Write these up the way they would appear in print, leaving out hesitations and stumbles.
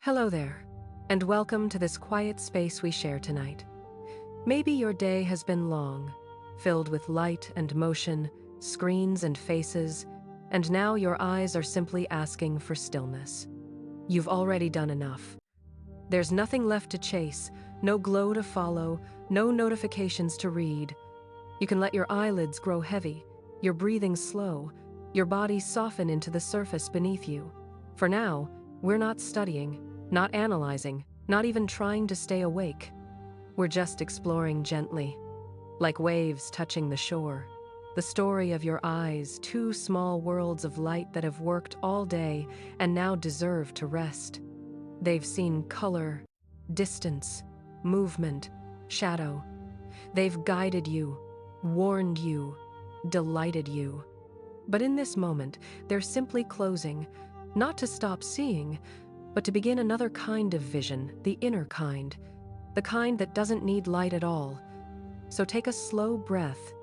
Hello there, and welcome to this quiet space we share tonight. Maybe your day has been long, filled with light and motion, screens and faces, and now your eyes are simply asking for stillness. You've already done enough. There's nothing left to chase, no glow to follow, no notifications to read. You can let your eyelids grow heavy, your breathing slow, your body soften into the surface beneath you. For now, we're not studying, not analyzing, not even trying to stay awake. We're just exploring gently, like waves touching the shore. The story of your eyes, two small worlds of light that have worked all day and now deserve to rest. They've seen color, distance, movement, shadow. They've guided you, warned you, delighted you. But in this moment, they're simply closing, not to stop seeing, but to begin another kind of vision, the inner kind, the kind that doesn't need light at all. So take a slow breath,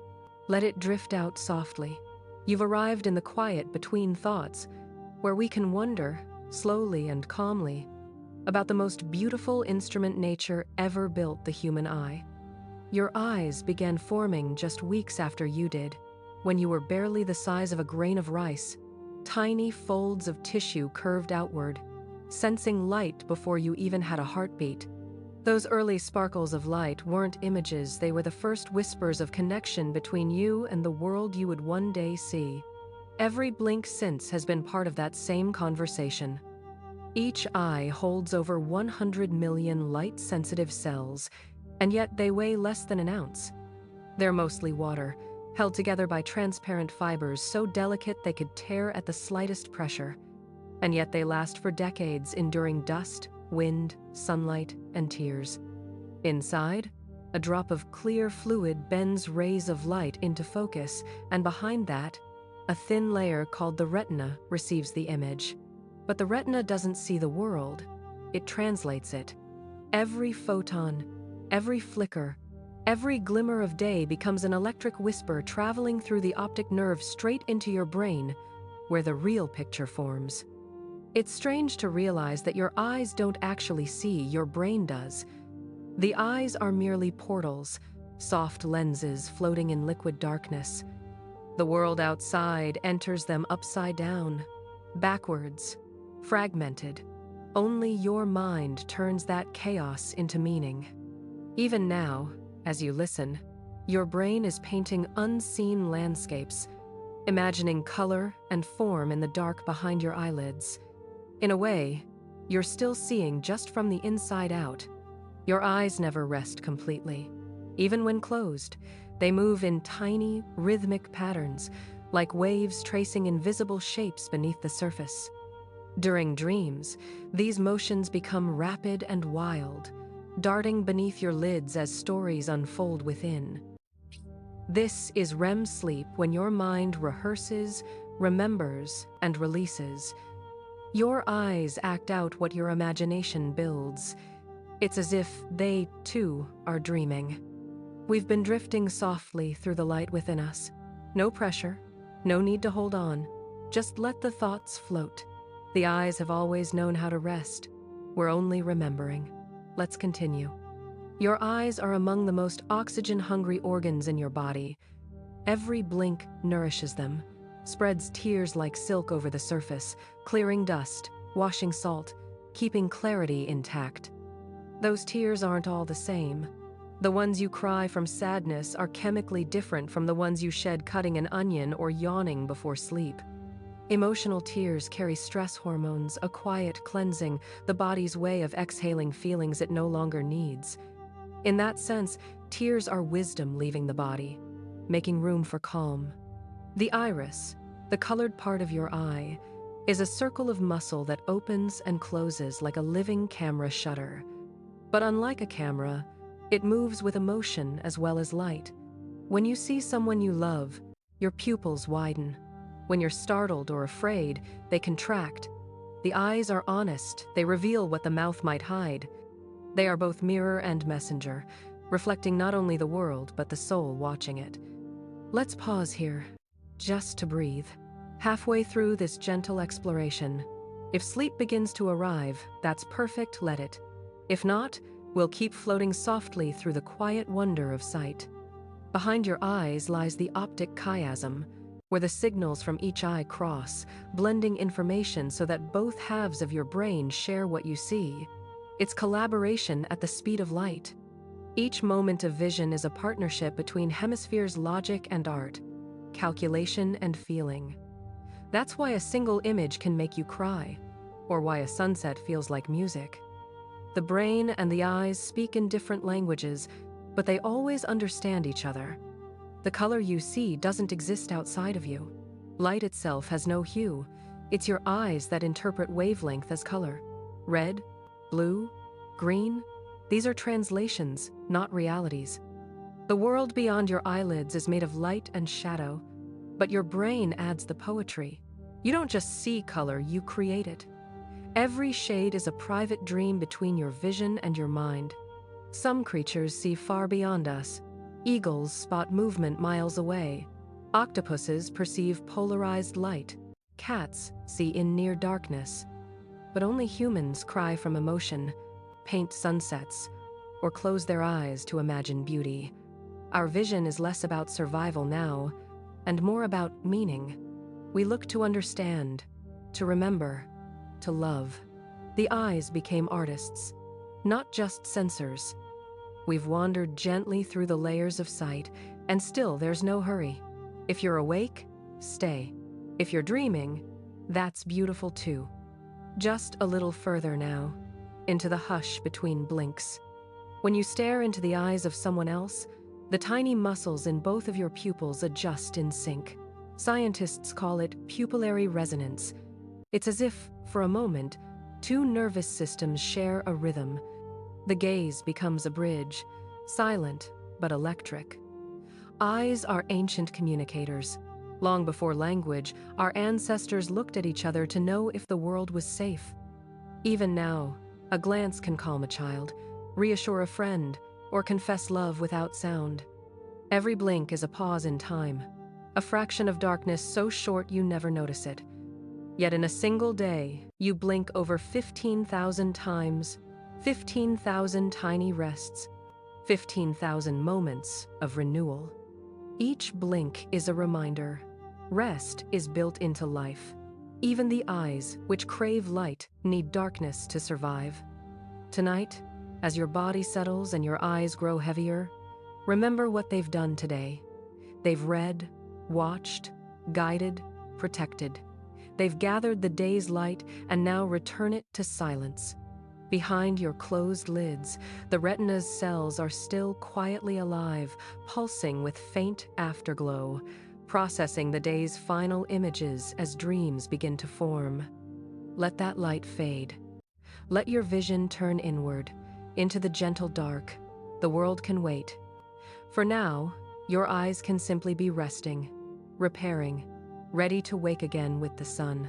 let it drift out softly. You've arrived in the quiet between thoughts, where we can wonder, slowly and calmly, about the most beautiful instrument nature ever built, the human eye. Your eyes began forming just weeks after you did, when you were barely the size of a grain of rice, tiny folds of tissue curved outward, sensing light before you even had a heartbeat. Those early sparkles of light weren't images, they were the first whispers of connection between you and the world you would one day see. Every blink since has been part of that same conversation. Each eye holds over 100 million light-sensitive cells, and yet they weigh less than an ounce. They're mostly water, held together by transparent fibers so delicate they could tear at the slightest pressure. And yet they last for decades, enduring dust, wind, sunlight, and tears. Inside, a drop of clear fluid bends rays of light into focus, and behind that, a thin layer called the retina receives the image. But the retina doesn't see the world, it translates it. Every photon, every flicker, every glimmer of day becomes an electric whisper traveling through the optic nerve straight into your brain, where the real picture forms. It's strange to realize that your eyes don't actually see, your brain does. The eyes are merely portals, soft lenses floating in liquid darkness. The world outside enters them upside down, backwards, fragmented. Only your mind turns that chaos into meaning. Even now, as you listen, your brain is painting unseen landscapes, imagining color and form in the dark behind your eyelids. In a way, you're still seeing just from the inside out. Your eyes never rest completely. Even when closed, they move in tiny, rhythmic patterns, like waves tracing invisible shapes beneath the surface. During dreams, these motions become rapid and wild, darting beneath your lids as stories unfold within. This is REM sleep, when your mind rehearses, remembers, and releases. Your eyes act out what your imagination builds. It's as if they, too, are dreaming. We've been drifting softly through the light within us. No pressure, no need to hold on. Just let the thoughts float. The eyes have always known how to rest. We're only remembering. Let's continue. Your eyes are among the most oxygen-hungry organs in your body. Every blink nourishes them, spreads tears like silk over the surface, clearing dust, washing salt, keeping clarity intact. Those tears aren't all the same. The ones you cry from sadness are chemically different from the ones you shed cutting an onion or yawning before sleep. Emotional tears carry stress hormones, a quiet cleansing, the body's way of exhaling feelings it no longer needs. In that sense, tears are wisdom leaving the body, making room for calm. The iris, the colored part of your eye, is a circle of muscle that opens and closes like a living camera shutter. But unlike a camera, it moves with emotion as well as light. When you see someone you love, your pupils widen. When you're startled or afraid, they contract. The eyes are honest, they reveal what the mouth might hide. They are both mirror and messenger, reflecting not only the world but the soul watching it. Let's pause here, just to breathe. Halfway through this gentle exploration, If sleep begins to arrive, that's perfect, let it. If not, we'll keep floating softly through the quiet wonder of sight. Behind your eyes lies the optic chiasm, where the signals from each eye cross, blending information so that both halves of your brain share what you see. It's collaboration at the speed of light. Each moment of vision is a partnership between hemispheres' logic and art, calculation and feeling. That's why a single image can make you cry, or why a sunset feels like music. The brain and the eyes speak in different languages, but they always understand each other. The color you see doesn't exist outside of you. Light itself has no hue. It's your eyes that interpret wavelength as color. Red, blue, green, these are translations, not realities. The world beyond your eyelids is made of light and shadow, but your brain adds the poetry. You don't just see color, you create it. Every shade is a private dream between your vision and your mind. Some creatures see far beyond us. Eagles spot movement miles away. Octopuses perceive polarized light. Cats see in near darkness. But only humans cry from emotion, paint sunsets, or close their eyes to imagine beauty. Our vision is less about survival now, and more about meaning. We look to understand, to remember, to love. The eyes became artists, not just sensors. We've wandered gently through the layers of sight, and still there's no hurry. If you're awake, stay. If you're dreaming, that's beautiful too. Just a little further now, into the hush between blinks. When you stare into the eyes of someone else, the tiny muscles in both of your pupils adjust in sync. Scientists call it pupillary resonance. It's as if, for a moment, two nervous systems share a rhythm. The gaze becomes a bridge, silent but electric. Eyes are ancient communicators. Long before language, our ancestors looked at each other to know if the world was safe. Even now, a glance can calm a child, reassure a friend, or confess love without sound. Every blink is a pause in time, a fraction of darkness so short you never notice it. Yet in a single day, you blink over 15,000 times, 15,000 tiny rests, 15,000 moments of renewal. Each blink is a reminder. Rest is built into life. Even the eyes, which crave light, need darkness to survive. Tonight, as your body settles and your eyes grow heavier, remember what they've done today. They've read, watched, guided, protected. They've gathered the day's light and now return it to silence. Behind your closed lids, the retina's cells are still quietly alive, pulsing with faint afterglow, processing the day's final images as dreams begin to form. Let that light fade. Let your vision turn inward, into the gentle dark. The world can wait. For now, your eyes can simply be resting, repairing, ready to wake again with the sun.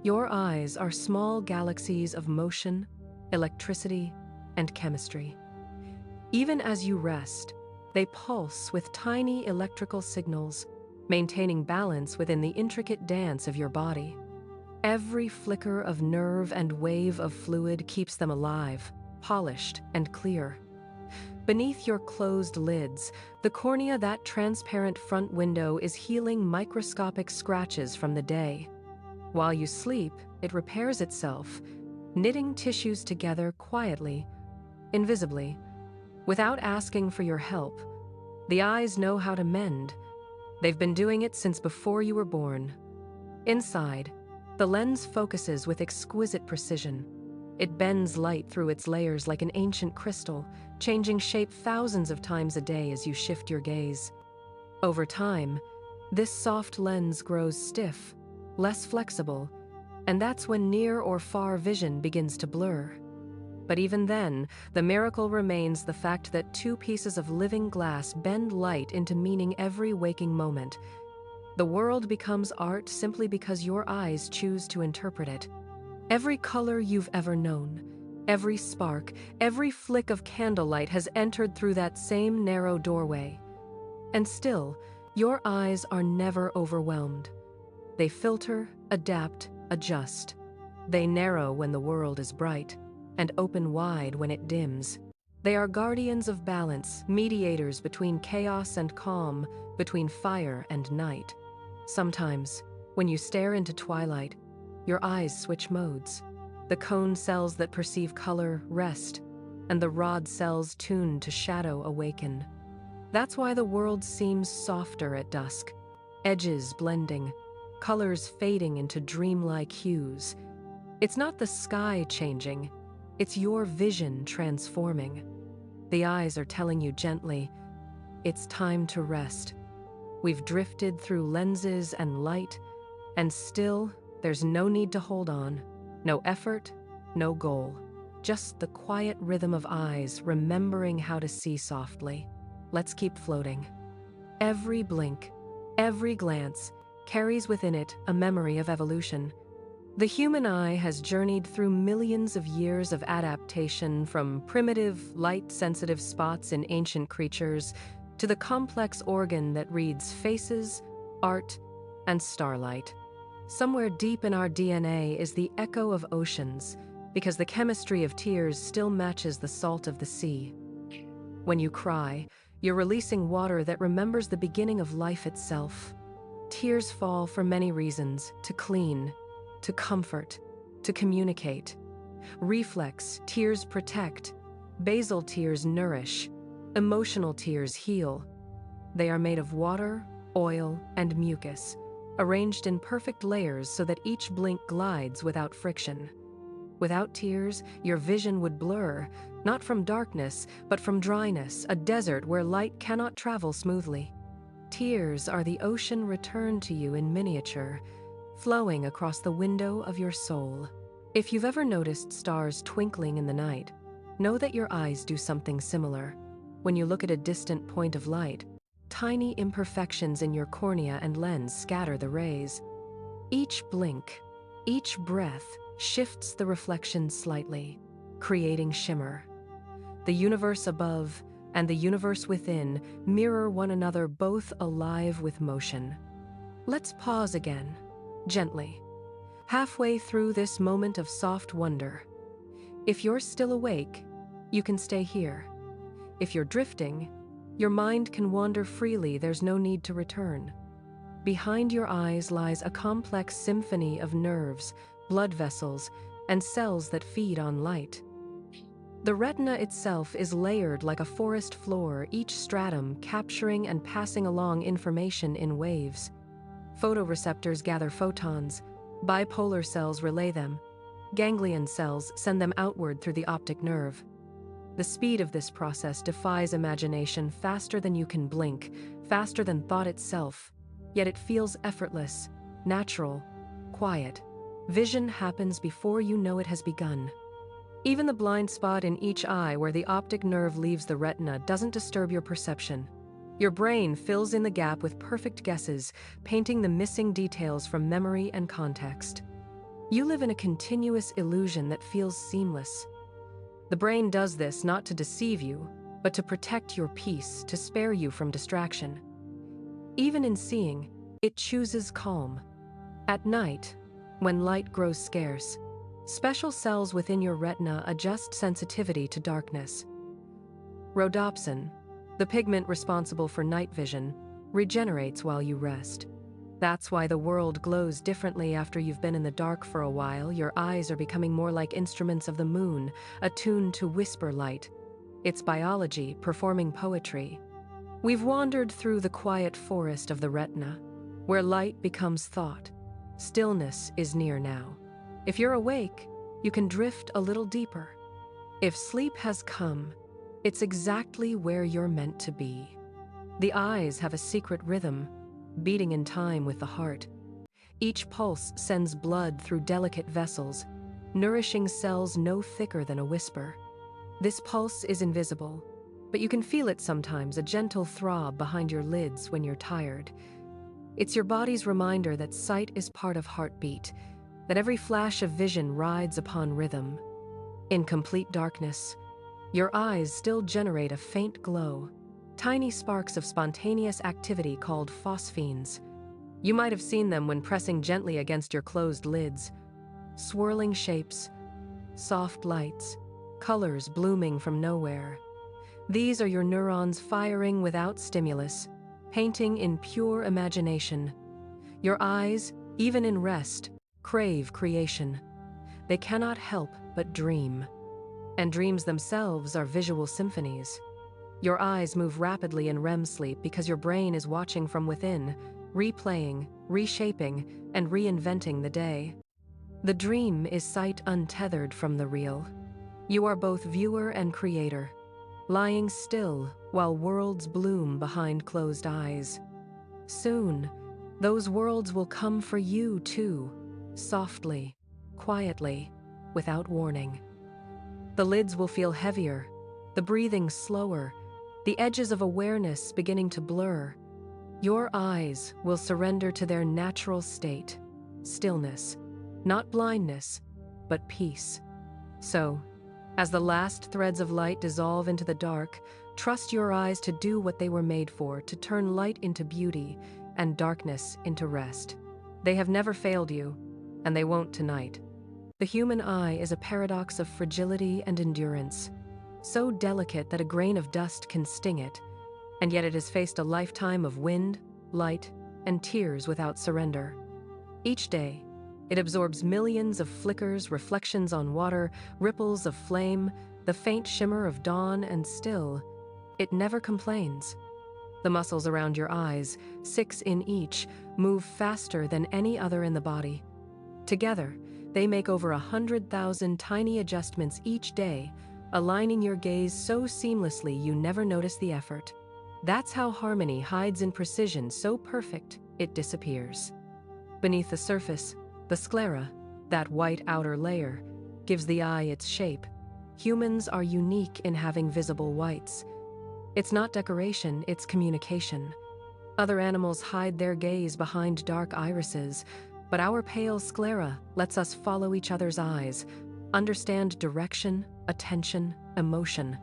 Your eyes are small galaxies of motion, electricity, and chemistry. Even as you rest, they pulse with tiny electrical signals, maintaining balance within the intricate dance of your body. Every flicker of nerve and wave of fluid keeps them alive, polished, and clear. Beneath your closed lids, the cornea, that transparent front window, is healing microscopic scratches from the day. While you sleep, it repairs itself, knitting tissues together quietly, invisibly, without asking for your help. The eyes know how to mend. They've been doing it since before you were born. Inside, the lens focuses with exquisite precision. It bends light through its layers like an ancient crystal, changing shape thousands of times a day as you shift your gaze. Over time, this soft lens grows stiff, less flexible, and that's when near or far vision begins to blur. But even then, the miracle remains: the fact that two pieces of living glass bend light into meaning every waking moment. The world becomes art simply because your eyes choose to interpret it. Every color you've ever known, every spark, every flick of candlelight has entered through that same narrow doorway. And still, your eyes are never overwhelmed. They filter, adapt, adjust. They narrow when the world is bright, and open wide when it dims. They are guardians of balance, mediators between chaos and calm, between fire and night. Sometimes, when you stare into twilight, your eyes switch modes. The cone cells that perceive color rest, and the rod cells tuned to shadow awaken. That's why the world seems softer at dusk, edges blending, colors fading into dreamlike hues. It's not the sky changing, it's your vision transforming. The eyes are telling you gently, it's time to rest. We've drifted through lenses and light, and still, there's no need to hold on. No effort, no goal. Just the quiet rhythm of eyes remembering how to see softly. Let's keep floating. Every blink, every glance, carries within it a memory of evolution. The human eye has journeyed through millions of years of adaptation, from primitive, light-sensitive spots in ancient creatures to the complex organ that reads faces, art, and starlight. Somewhere deep in our DNA is the echo of oceans, because the chemistry of tears still matches the salt of the sea. When you cry, you're releasing water that remembers the beginning of life itself. Tears fall for many reasons: to clean, to comfort, to communicate. Reflex tears protect, basal tears nourish, emotional tears heal. They are made of water, oil, and mucus, arranged in perfect layers so that each blink glides without friction. Without tears, your vision would blur, not from darkness, but from dryness, a desert where light cannot travel smoothly. Tears are the ocean returned to you in miniature, flowing across the window of your soul. If you've ever noticed stars twinkling in the night, know that your eyes do something similar. When you look at a distant point of light, tiny imperfections in your cornea and lens scatter the rays. Each blink, each breath shifts the reflection slightly, creating shimmer. The universe above and the universe within mirror one another, both alive with motion. Let's pause again, gently, halfway through this moment of soft wonder. If you're still awake, you can stay here. If you're drifting, your mind can wander freely, there's no need to return. Behind your eyes lies a complex symphony of nerves, blood vessels, and cells that feed on light. The retina itself is layered like a forest floor, each stratum capturing and passing along information in waves. Photoreceptors gather photons, bipolar cells relay them, ganglion cells send them outward through the optic nerve. The speed of this process defies imagination, faster than you can blink, faster than thought itself. Yet it feels effortless, natural, quiet. Vision happens before you know it has begun. Even the blind spot in each eye where the optic nerve leaves the retina doesn't disturb your perception. Your brain fills in the gap with perfect guesses, painting the missing details from memory and context. You live in a continuous illusion that feels seamless. The brain does this not to deceive you, but to protect your peace, to spare you from distraction. Even in seeing, it chooses calm. At night, when light grows scarce, special cells within your retina adjust sensitivity to darkness. Rhodopsin, the pigment responsible for night vision, regenerates while you rest. That's why the world glows differently after you've been in the dark for a while. Your eyes are becoming more like instruments of the moon, attuned to whisper light. It's biology performing poetry. We've wandered through the quiet forest of the retina, where light becomes thought. Stillness is near now. If you're awake, you can drift a little deeper. If sleep has come, it's exactly where you're meant to be. The eyes have a secret rhythm, beating in time with the heart. Each pulse sends blood through delicate vessels, nourishing cells no thicker than a whisper. This pulse is invisible, but you can feel it sometimes, a gentle throb behind your lids when you're tired. It's your body's reminder that sight is part of heartbeat, that every flash of vision rides upon rhythm. In complete darkness, your eyes still generate a faint glow, tiny sparks of spontaneous activity called phosphenes. You might have seen them when pressing gently against your closed lids. swirling shapes, soft lights, colors blooming from nowhere. These are your neurons firing without stimulus, painting in pure imagination. Your eyes, even in rest, crave creation. They cannot help but dream. And dreams themselves are visual symphonies. Your eyes move rapidly in REM sleep because your brain is watching from within, replaying, reshaping, and reinventing the day. The dream is sight untethered from the real. You are both viewer and creator, lying still while worlds bloom behind closed eyes. Soon, those worlds will come for you too, softly, quietly, without warning. The lids will feel heavier, the breathing slower, the edges of awareness beginning to blur. Your eyes will surrender to their natural state, stillness, not blindness, but peace. So, as the last threads of light dissolve into the dark, trust your eyes to do what they were made for, to turn light into beauty and darkness into rest. They have never failed you, and they won't tonight. The human eye is a paradox of fragility and endurance, so delicate that a grain of dust can sting it, and yet it has faced a lifetime of wind, light, and tears without surrender. Each day, it absorbs millions of flickers, reflections on water, ripples of flame, the faint shimmer of dawn, and still, it never complains. The muscles around your eyes, 6 in each, move faster than any other in the body. Together, they make over 100,000 tiny adjustments each day, aligning your gaze so seamlessly you never notice the effort. That's how harmony hides in precision so perfect it disappears. Beneath the surface, the sclera, that white outer layer, gives the eye its shape. Humans are unique in having visible whites. It's not decoration, it's communication. Other animals hide their gaze behind dark irises, but our pale sclera lets us follow each other's eyes, understand direction, attention, emotion.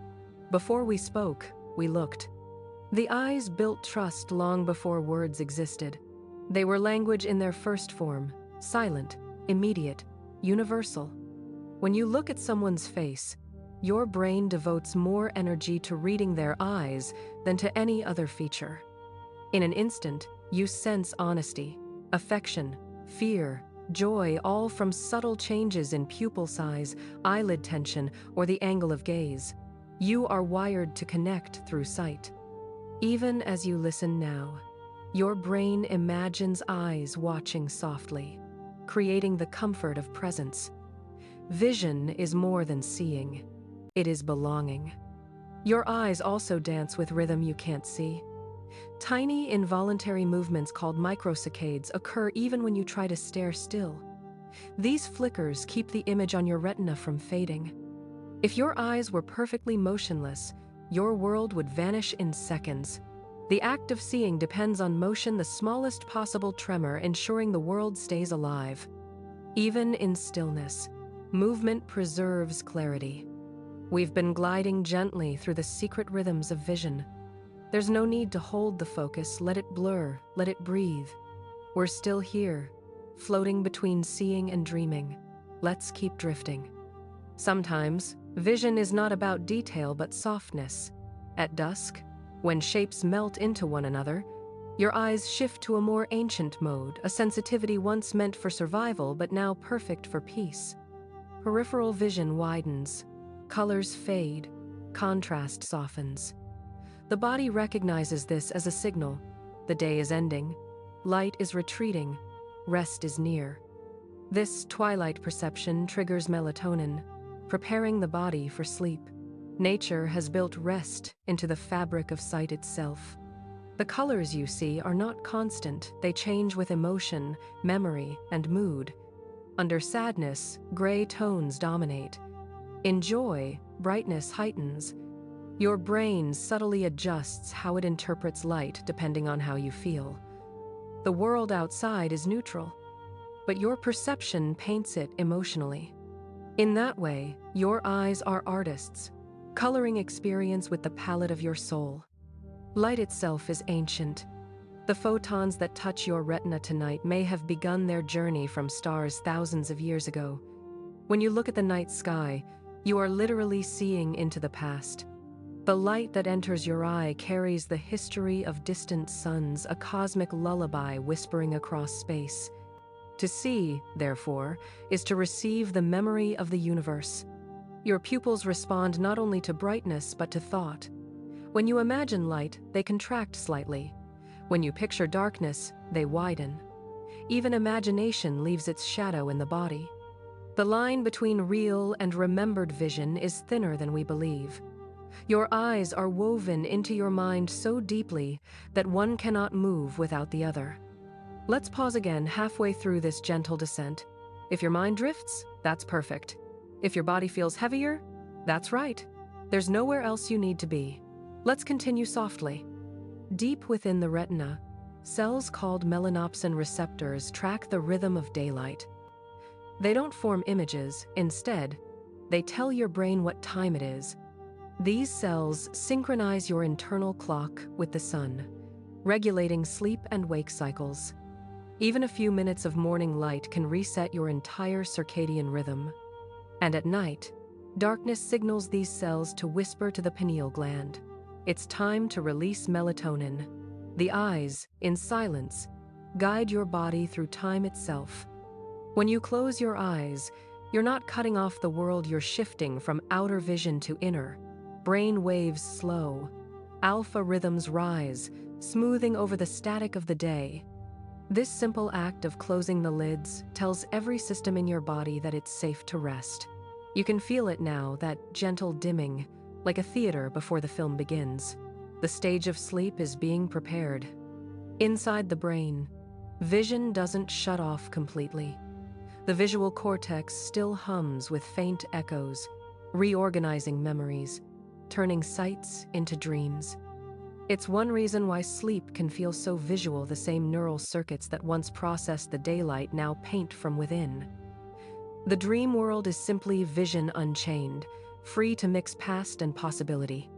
Before we spoke, we looked. The eyes built trust long before words existed. They were language in their first form, silent, immediate, universal. When you look at someone's face, your brain devotes more energy to reading their eyes than to any other feature. In an instant, you sense honesty, affection, fear, joy, all from subtle changes in pupil size, eyelid tension, or the angle of gaze. You are wired to connect through sight. Even as you listen now, your brain imagines eyes watching softly, creating the comfort of presence. Vision is more than seeing. It is belonging. Your eyes also dance with rhythm you can't see. Tiny involuntary movements called microsaccades occur even when you try to stare still. These flickers keep the image on your retina from fading. If your eyes were perfectly motionless, your world would vanish in seconds. The act of seeing depends on motion, the smallest possible tremor, ensuring the world stays alive. Even in stillness, movement preserves clarity. We've been gliding gently through the secret rhythms of vision. There's no need to hold the focus, let it blur, let it breathe. We're still here, floating between seeing and dreaming. Let's keep drifting. Sometimes, vision is not about detail but softness. At dusk, when shapes melt into one another, your eyes shift to a more ancient mode, a sensitivity once meant for survival but now perfect for peace. Peripheral vision widens, colors fade, contrast softens. The body recognizes this as a signal. The day is ending, light is retreating, rest is near. This twilight perception triggers melatonin, preparing the body for sleep. Nature has built rest into the fabric of sight itself. The colors you see are not constant, they change with emotion, memory, and mood. Under sadness, gray tones dominate. In joy, brightness heightens. Your brain subtly adjusts how it interprets light depending on how you feel. The world outside is neutral, but your perception paints it emotionally. In that way, your eyes are artists, coloring experience with the palette of your soul. Light itself is ancient. The photons that touch your retina tonight may have begun their journey from stars thousands of years ago. When you look at the night sky, you are literally seeing into the past. The light that enters your eye carries the history of distant suns, a cosmic lullaby whispering across space. To see, therefore, is to receive the memory of the universe. Your pupils respond not only to brightness but to thought. When you imagine light, they contract slightly. When you picture darkness, they widen. Even imagination leaves its shadow in the body. The line between real and remembered vision is thinner than we believe. Your eyes are woven into your mind so deeply that one cannot move without the other. Let's pause again halfway through this gentle descent. If your mind drifts, that's perfect. If your body feels heavier, that's right. There's nowhere else you need to be. Let's continue softly. Deep within the retina, cells called melanopsin receptors track the rhythm of daylight. They don't form images, instead, they tell your brain what time it is. These cells synchronize your internal clock with the sun, regulating sleep and wake cycles. Even a few minutes of morning light can reset your entire circadian rhythm. And at night, darkness signals these cells to whisper to the pineal gland. It's time to release melatonin. The eyes, in silence, guide your body through time itself. When you close your eyes, you're not cutting off the world, you're shifting from outer vision to inner. Brain waves slow. Alpha rhythms rise, smoothing over the static of the day. This simple act of closing the lids tells every system in your body that it's safe to rest. You can feel it now, that gentle dimming, like a theater before the film begins. The stage of sleep is being prepared. Inside the brain, vision doesn't shut off completely. The visual cortex still hums with faint echoes, reorganizing memories, turning sights into dreams. It's one reason why sleep can feel so visual. The same neural circuits that once processed the daylight now paint from within. The dream world is simply vision unchained, free to mix past and possibility.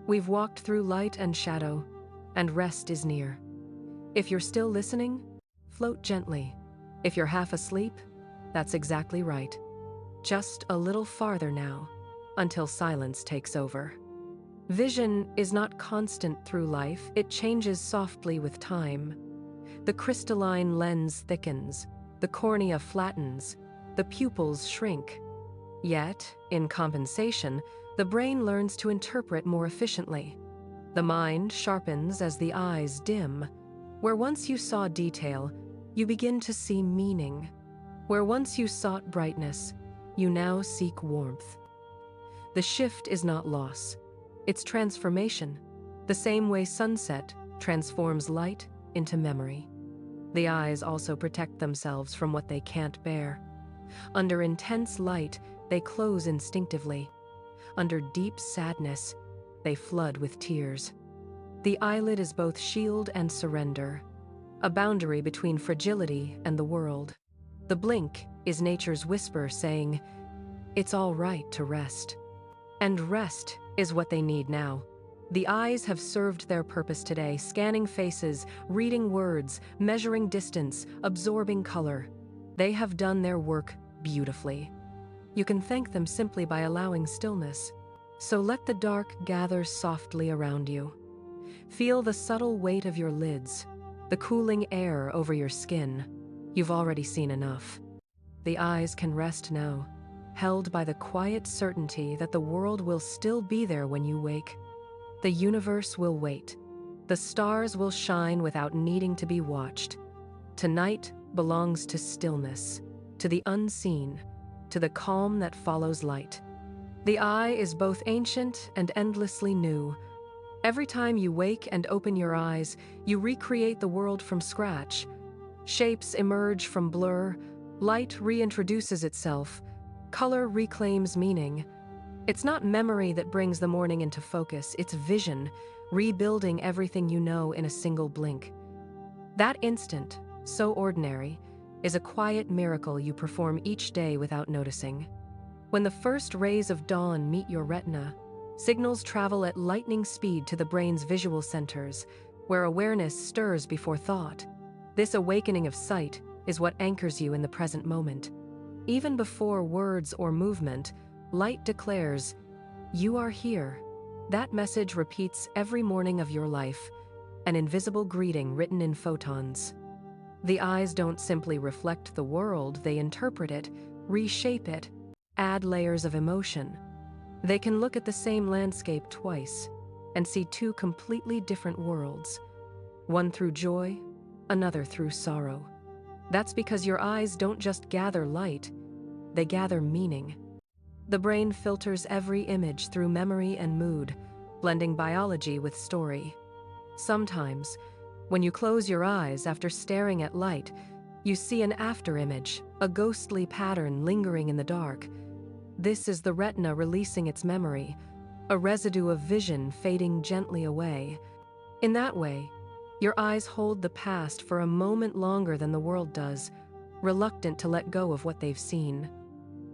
We've walked through light and shadow, and rest is near. If you're still listening, float gently. If you're half asleep, that's exactly right. Just a little farther now, until silence takes over. Vision is not constant through life, it changes softly with time. The crystalline lens thickens, the cornea flattens, the pupils shrink. Yet, in compensation, the brain learns to interpret more efficiently. The mind sharpens as the eyes dim. Where once you saw detail, you begin to see meaning. Where once you sought brightness, you now seek warmth. The shift is not loss, it's transformation. The same way sunset transforms light into memory. The eyes also protect themselves from what they can't bear. Under intense light, they close instinctively. Under deep sadness, they flood with tears. The eyelid is both shield and surrender, a boundary between fragility and the world. The blink is nature's whisper saying, "It's all right to rest." And rest is what they need now. The eyes have served their purpose today, scanning faces, reading words, measuring distance, absorbing color. They have done their work beautifully. You can thank them simply by allowing stillness. So let the dark gather softly around you. Feel the subtle weight of your lids, the cooling air over your skin. You've already seen enough. The eyes can rest now, held by the quiet certainty that the world will still be there when you wake. The universe will wait. The stars will shine without needing to be watched. Tonight belongs to stillness, to the unseen, to the calm that follows light. The eye is both ancient and endlessly new. Every time you wake and open your eyes, you recreate the world from scratch. Shapes emerge from blur, light reintroduces itself, color reclaims meaning. It's not memory that brings the morning into focus, it's vision, rebuilding everything you know in a single blink. That instant, so ordinary, is a quiet miracle you perform each day without noticing. When the first rays of dawn meet your retina, signals travel at lightning speed to the brain's visual centers, where awareness stirs before thought. This awakening of sight is what anchors you in the present moment. Even before words or movement, light declares, "You are here." That message repeats every morning of your life, an invisible greeting written in photons. The eyes don't simply reflect the world, they interpret it, reshape it, add layers of emotion. They can look at the same landscape twice and see two completely different worlds, one through joy, another through sorrow. That's because your eyes don't just gather light, they gather meaning. The brain filters every image through memory and mood, blending biology with story. Sometimes, when you close your eyes after staring at light, you see an afterimage, a ghostly pattern lingering in the dark. This is the retina releasing its memory, a residue of vision fading gently away. In that way, your eyes hold the past for a moment longer than the world does, reluctant to let go of what they've seen.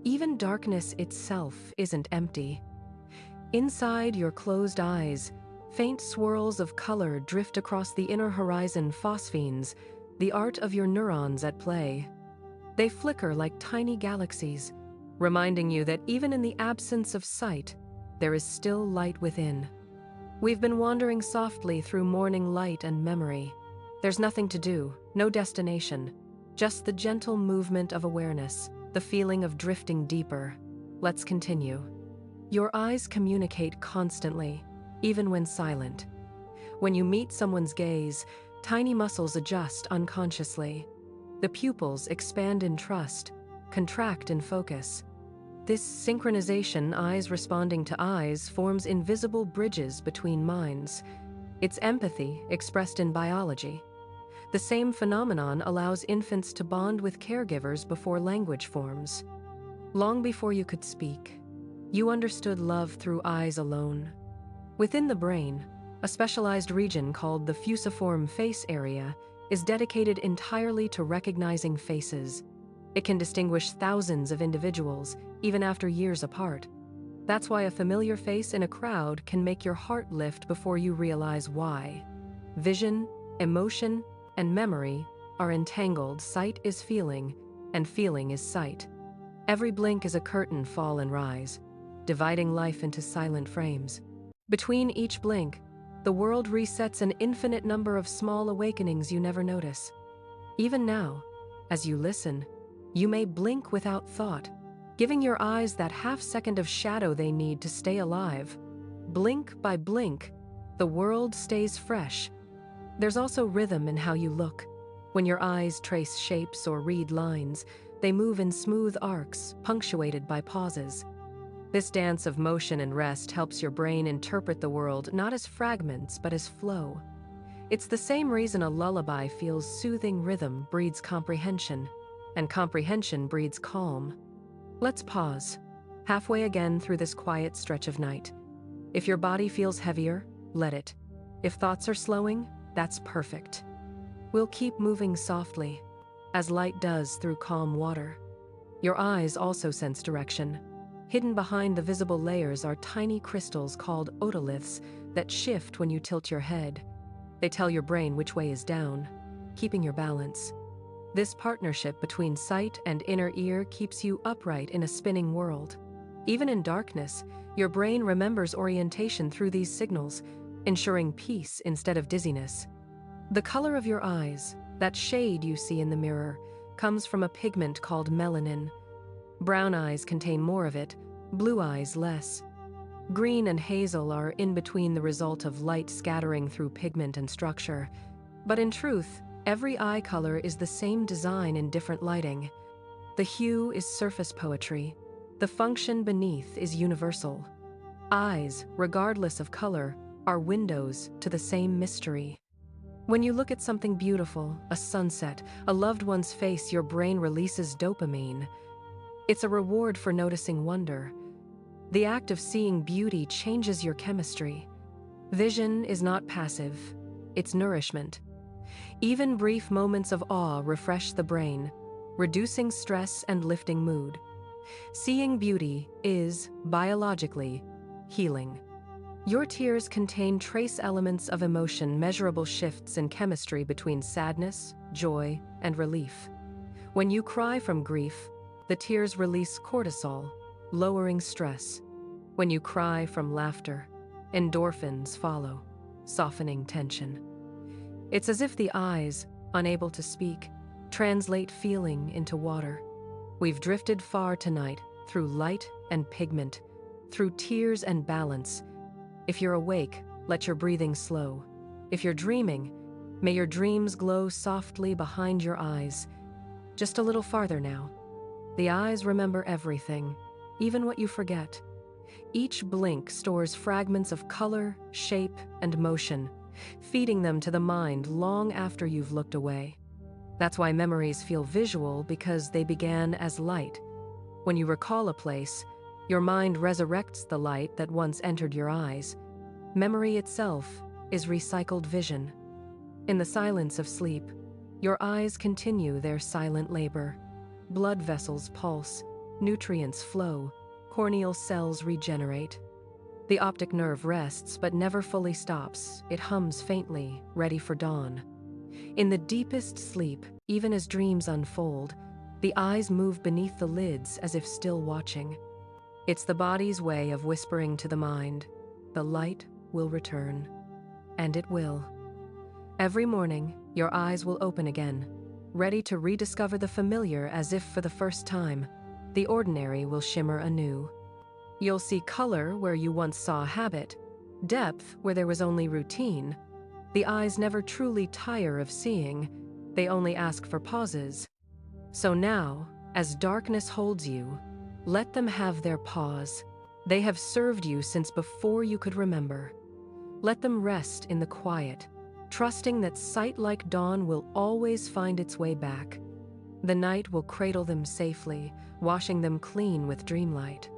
Even darkness itself isn't empty. Inside your closed eyes, faint swirls of color drift across the inner horizon phosphenes, the art of your neurons at play. They flicker like tiny galaxies, reminding you that even in the absence of sight, there is still light within. We've been wandering softly through morning light and memory. There's nothing to do, no destination, just the gentle movement of awareness, the feeling of drifting deeper. Let's continue. Your eyes communicate constantly, even when silent. When you meet someone's gaze, tiny muscles adjust unconsciously. The pupils expand in trust, contract in focus. This synchronization, eyes responding to eyes, forms invisible bridges between minds. It's empathy expressed in biology. The same phenomenon allows infants to bond with caregivers before language forms. Long before you could speak, you understood love through eyes alone. Within the brain, a specialized region called the fusiform face area is dedicated entirely to recognizing faces. It can distinguish thousands of individuals, even after years apart. That's why a familiar face in a crowd can make your heart lift before you realize why. Vision, emotion, and memory are entangled. Sight is feeling, and feeling is sight. Every blink is a curtain fall and rise, dividing life into silent frames. Between each blink, the world resets an infinite number of small awakenings you never notice. Even now, as you listen, you may blink without thought, giving your eyes that half-second of shadow they need to stay alive. Blink by blink, the world stays fresh. There's also rhythm in how you look. When your eyes trace shapes or read lines, they move in smooth arcs, punctuated by pauses. This dance of motion and rest helps your brain interpret the world not as fragments but as flow. It's the same reason a lullaby feels soothing. Rhythm breeds comprehension, and comprehension breeds calm. Let's pause, halfway again through this quiet stretch of night. If your body feels heavier, let it. If thoughts are slowing, that's perfect. We'll keep moving softly, as light does through calm water. Your eyes also sense direction. Hidden behind the visible layers are tiny crystals called otoliths that shift when you tilt your head. They tell your brain which way is down, keeping your balance. This partnership between sight and inner ear keeps you upright in a spinning world. Even in darkness, your brain remembers orientation through these signals, ensuring peace instead of dizziness. The color of your eyes, that shade you see in the mirror, comes from a pigment called melanin. Brown eyes contain more of it, blue eyes less. Green and hazel are in between, the result of light scattering through pigment and structure. But in truth, every eye color is the same design in different lighting. The hue is surface poetry. The function beneath is universal. Eyes, regardless of color, are windows to the same mystery. When you look at something beautiful, a sunset, a loved one's face, your brain releases dopamine. It's a reward for noticing wonder. The act of seeing beauty changes your chemistry. Vision is not passive, it's nourishment. Even brief moments of awe refresh the brain, reducing stress and lifting mood. Seeing beauty is, biologically, healing. Your tears contain trace elements of emotion, measurable shifts in chemistry between sadness, joy, and relief. When you cry from grief, the tears release cortisol, lowering stress. When you cry from laughter, endorphins follow, softening tension. It's as if the eyes, unable to speak, translate feeling into water. We've drifted far tonight through light and pigment, through tears and balance. If you're awake, let your breathing slow. If you're dreaming, may your dreams glow softly behind your eyes. Just a little farther now. The eyes remember everything, even what you forget. Each blink stores fragments of color, shape, and motion, feeding them to the mind long after you've looked away. That's why memories feel visual, because they began as light. When you recall a place, your mind resurrects the light that once entered your eyes. Memory itself is recycled vision. In the silence of sleep, your eyes continue their silent labor. Blood vessels pulse, nutrients flow, corneal cells regenerate. The optic nerve rests but never fully stops. It hums faintly, ready for dawn. In the deepest sleep, even as dreams unfold, the eyes move beneath the lids as if still watching. It's the body's way of whispering to the mind, the light will return. And it will. Every morning, your eyes will open again, ready to rediscover the familiar as if for the first time. The ordinary will shimmer anew. You'll see color where you once saw habit, depth where there was only routine. The eyes never truly tire of seeing, they only ask for pauses. So now, as darkness holds you, let them have their pause. They have served you since before you could remember. Let them rest in the quiet, trusting that sight like dawn will always find its way back. The night will cradle them safely, washing them clean with dreamlight.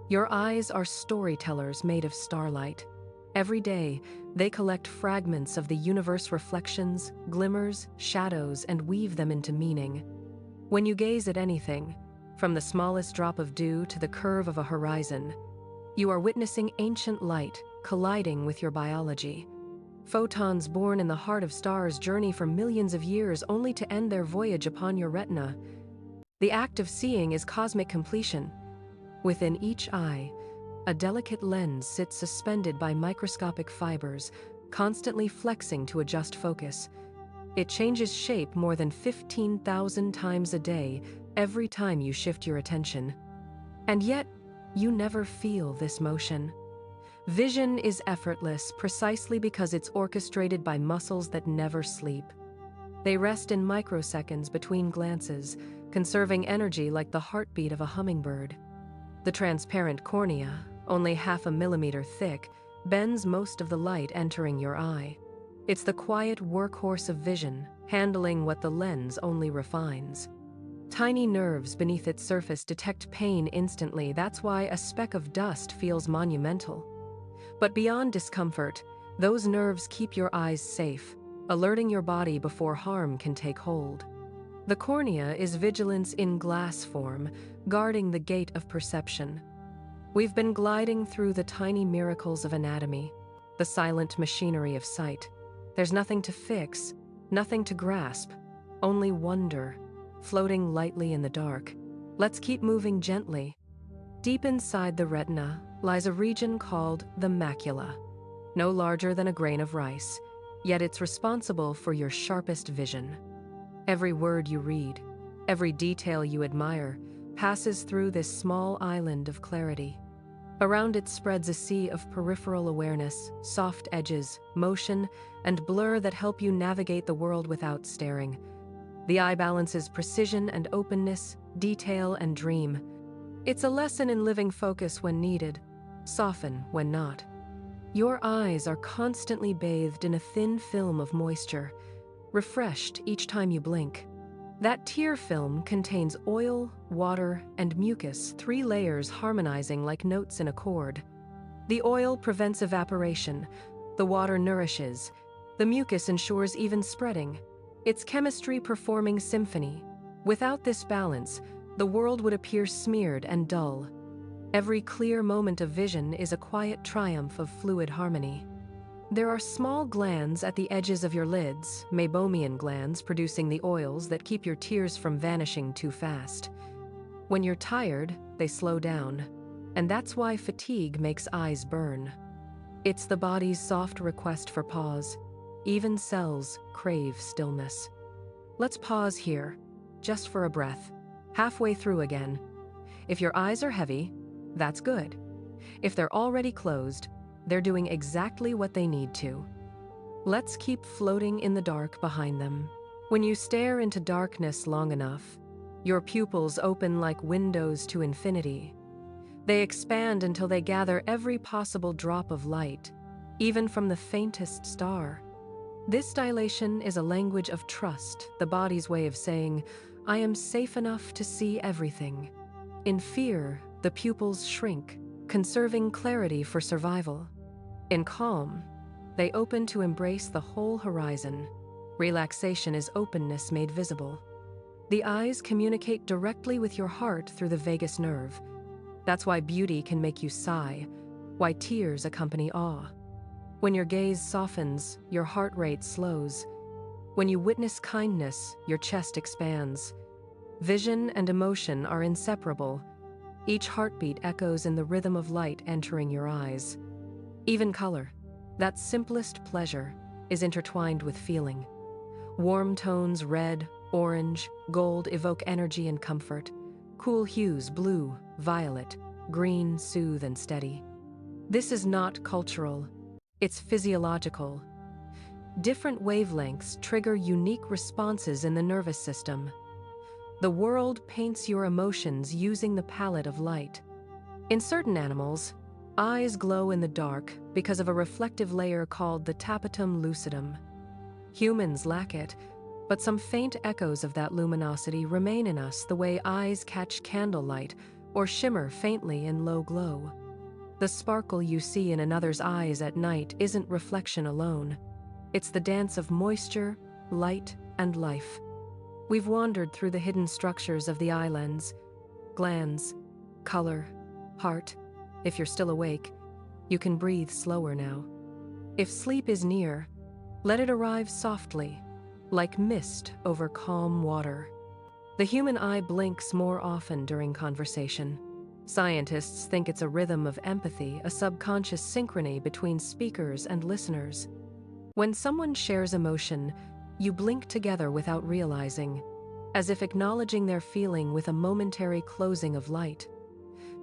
Your eyes are storytellers made of starlight. Every day, they collect fragments of the universe, reflections, glimmers, shadows, and weave them into meaning. When you gaze at anything, from the smallest drop of dew to the curve of a horizon, you are witnessing ancient light colliding with your biology. Photons born in the heart of stars journey for millions of years only to end their voyage upon your retina. The act of seeing is cosmic completion. Within each eye, a delicate lens sits suspended by microscopic fibers, constantly flexing to adjust focus. It changes shape more than 15,000 times a day, every time you shift your attention. And yet, you never feel this motion. Vision is effortless precisely because it's orchestrated by muscles that never sleep. They rest in microseconds between glances, conserving energy like the heartbeat of a hummingbird. The transparent cornea, only half a millimeter thick, bends most of the light entering your eye. It's the quiet workhorse of vision, handling what the lens only refines. Tiny nerves beneath its surface detect pain instantly. That's why a speck of dust feels monumental. But beyond discomfort, those nerves keep your eyes safe, alerting your body before harm can take hold. The cornea is vigilance in glass form, guarding the gate of perception. We've been gliding through the tiny miracles of anatomy, the silent machinery of sight. There's nothing to fix, nothing to grasp, only wonder, floating lightly in the dark. Let's keep moving gently. Deep inside the retina lies a region called the macula, no larger than a grain of rice, yet it's responsible for your sharpest vision. Every word you read, every detail you admire, passes through this small island of clarity. Around it spreads a sea of peripheral awareness, soft edges, motion, and blur that help you navigate the world without staring. The eye balances precision and openness, detail and dream. It's a lesson in living focus when needed, soften when not. Your eyes are constantly bathed in a thin film of moisture, refreshed each time you blink. That tear film contains oil, water, and mucus, 3 layers harmonizing like notes in a chord. The oil prevents evaporation, the water nourishes, the mucus ensures even spreading. It's chemistry performing symphony. Without this balance, the world would appear smeared and dull. Every clear moment of vision is a quiet triumph of fluid harmony. There are small glands at the edges of your lids, meibomian glands producing the oils that keep your tears from vanishing too fast. When you're tired, they slow down, and that's why fatigue makes eyes burn. It's the body's soft request for pause. Even cells crave stillness. Let's pause here, just for a breath, halfway through again. If your eyes are heavy, that's good. If they're already closed, they're doing exactly what they need to. Let's keep floating in the dark behind them. When you stare into darkness long enough, your pupils open like windows to infinity. They expand until they gather every possible drop of light, even from the faintest star. This dilation is a language of trust, the body's way of saying, I am safe enough to see everything. In fear, the pupils shrink, conserving clarity for survival. In calm, they open to embrace the whole horizon. Relaxation is openness made visible. The eyes communicate directly with your heart through the vagus nerve. That's why beauty can make you sigh, why tears accompany awe. When your gaze softens, your heart rate slows. When you witness kindness, your chest expands. Vision and emotion are inseparable. Each heartbeat echoes in the rhythm of light entering your eyes. Even color, that simplest pleasure, is intertwined with feeling. Warm tones, red, orange, gold, evoke energy and comfort. Cool hues, blue, violet, green, soothe and steady. This is not cultural, it's physiological. Different wavelengths trigger unique responses in the nervous system. The world paints your emotions using the palette of light. In certain animals, eyes glow in the dark because of a reflective layer called the tapetum lucidum. Humans lack it, but some faint echoes of that luminosity remain in us the way eyes catch candlelight or shimmer faintly in low glow. The sparkle you see in another's eyes at night isn't reflection alone. It's the dance of moisture, light, and life. We've wandered through the hidden structures of the eye lens, glands, color, heart. If you're still awake, you can breathe slower now. If sleep is near, let it arrive softly, like mist over calm water. The human eye blinks more often during conversation. Scientists think it's a rhythm of empathy, a subconscious synchrony between speakers and listeners. When someone shares emotion, you blink together without realizing, as if acknowledging their feeling with a momentary closing of light.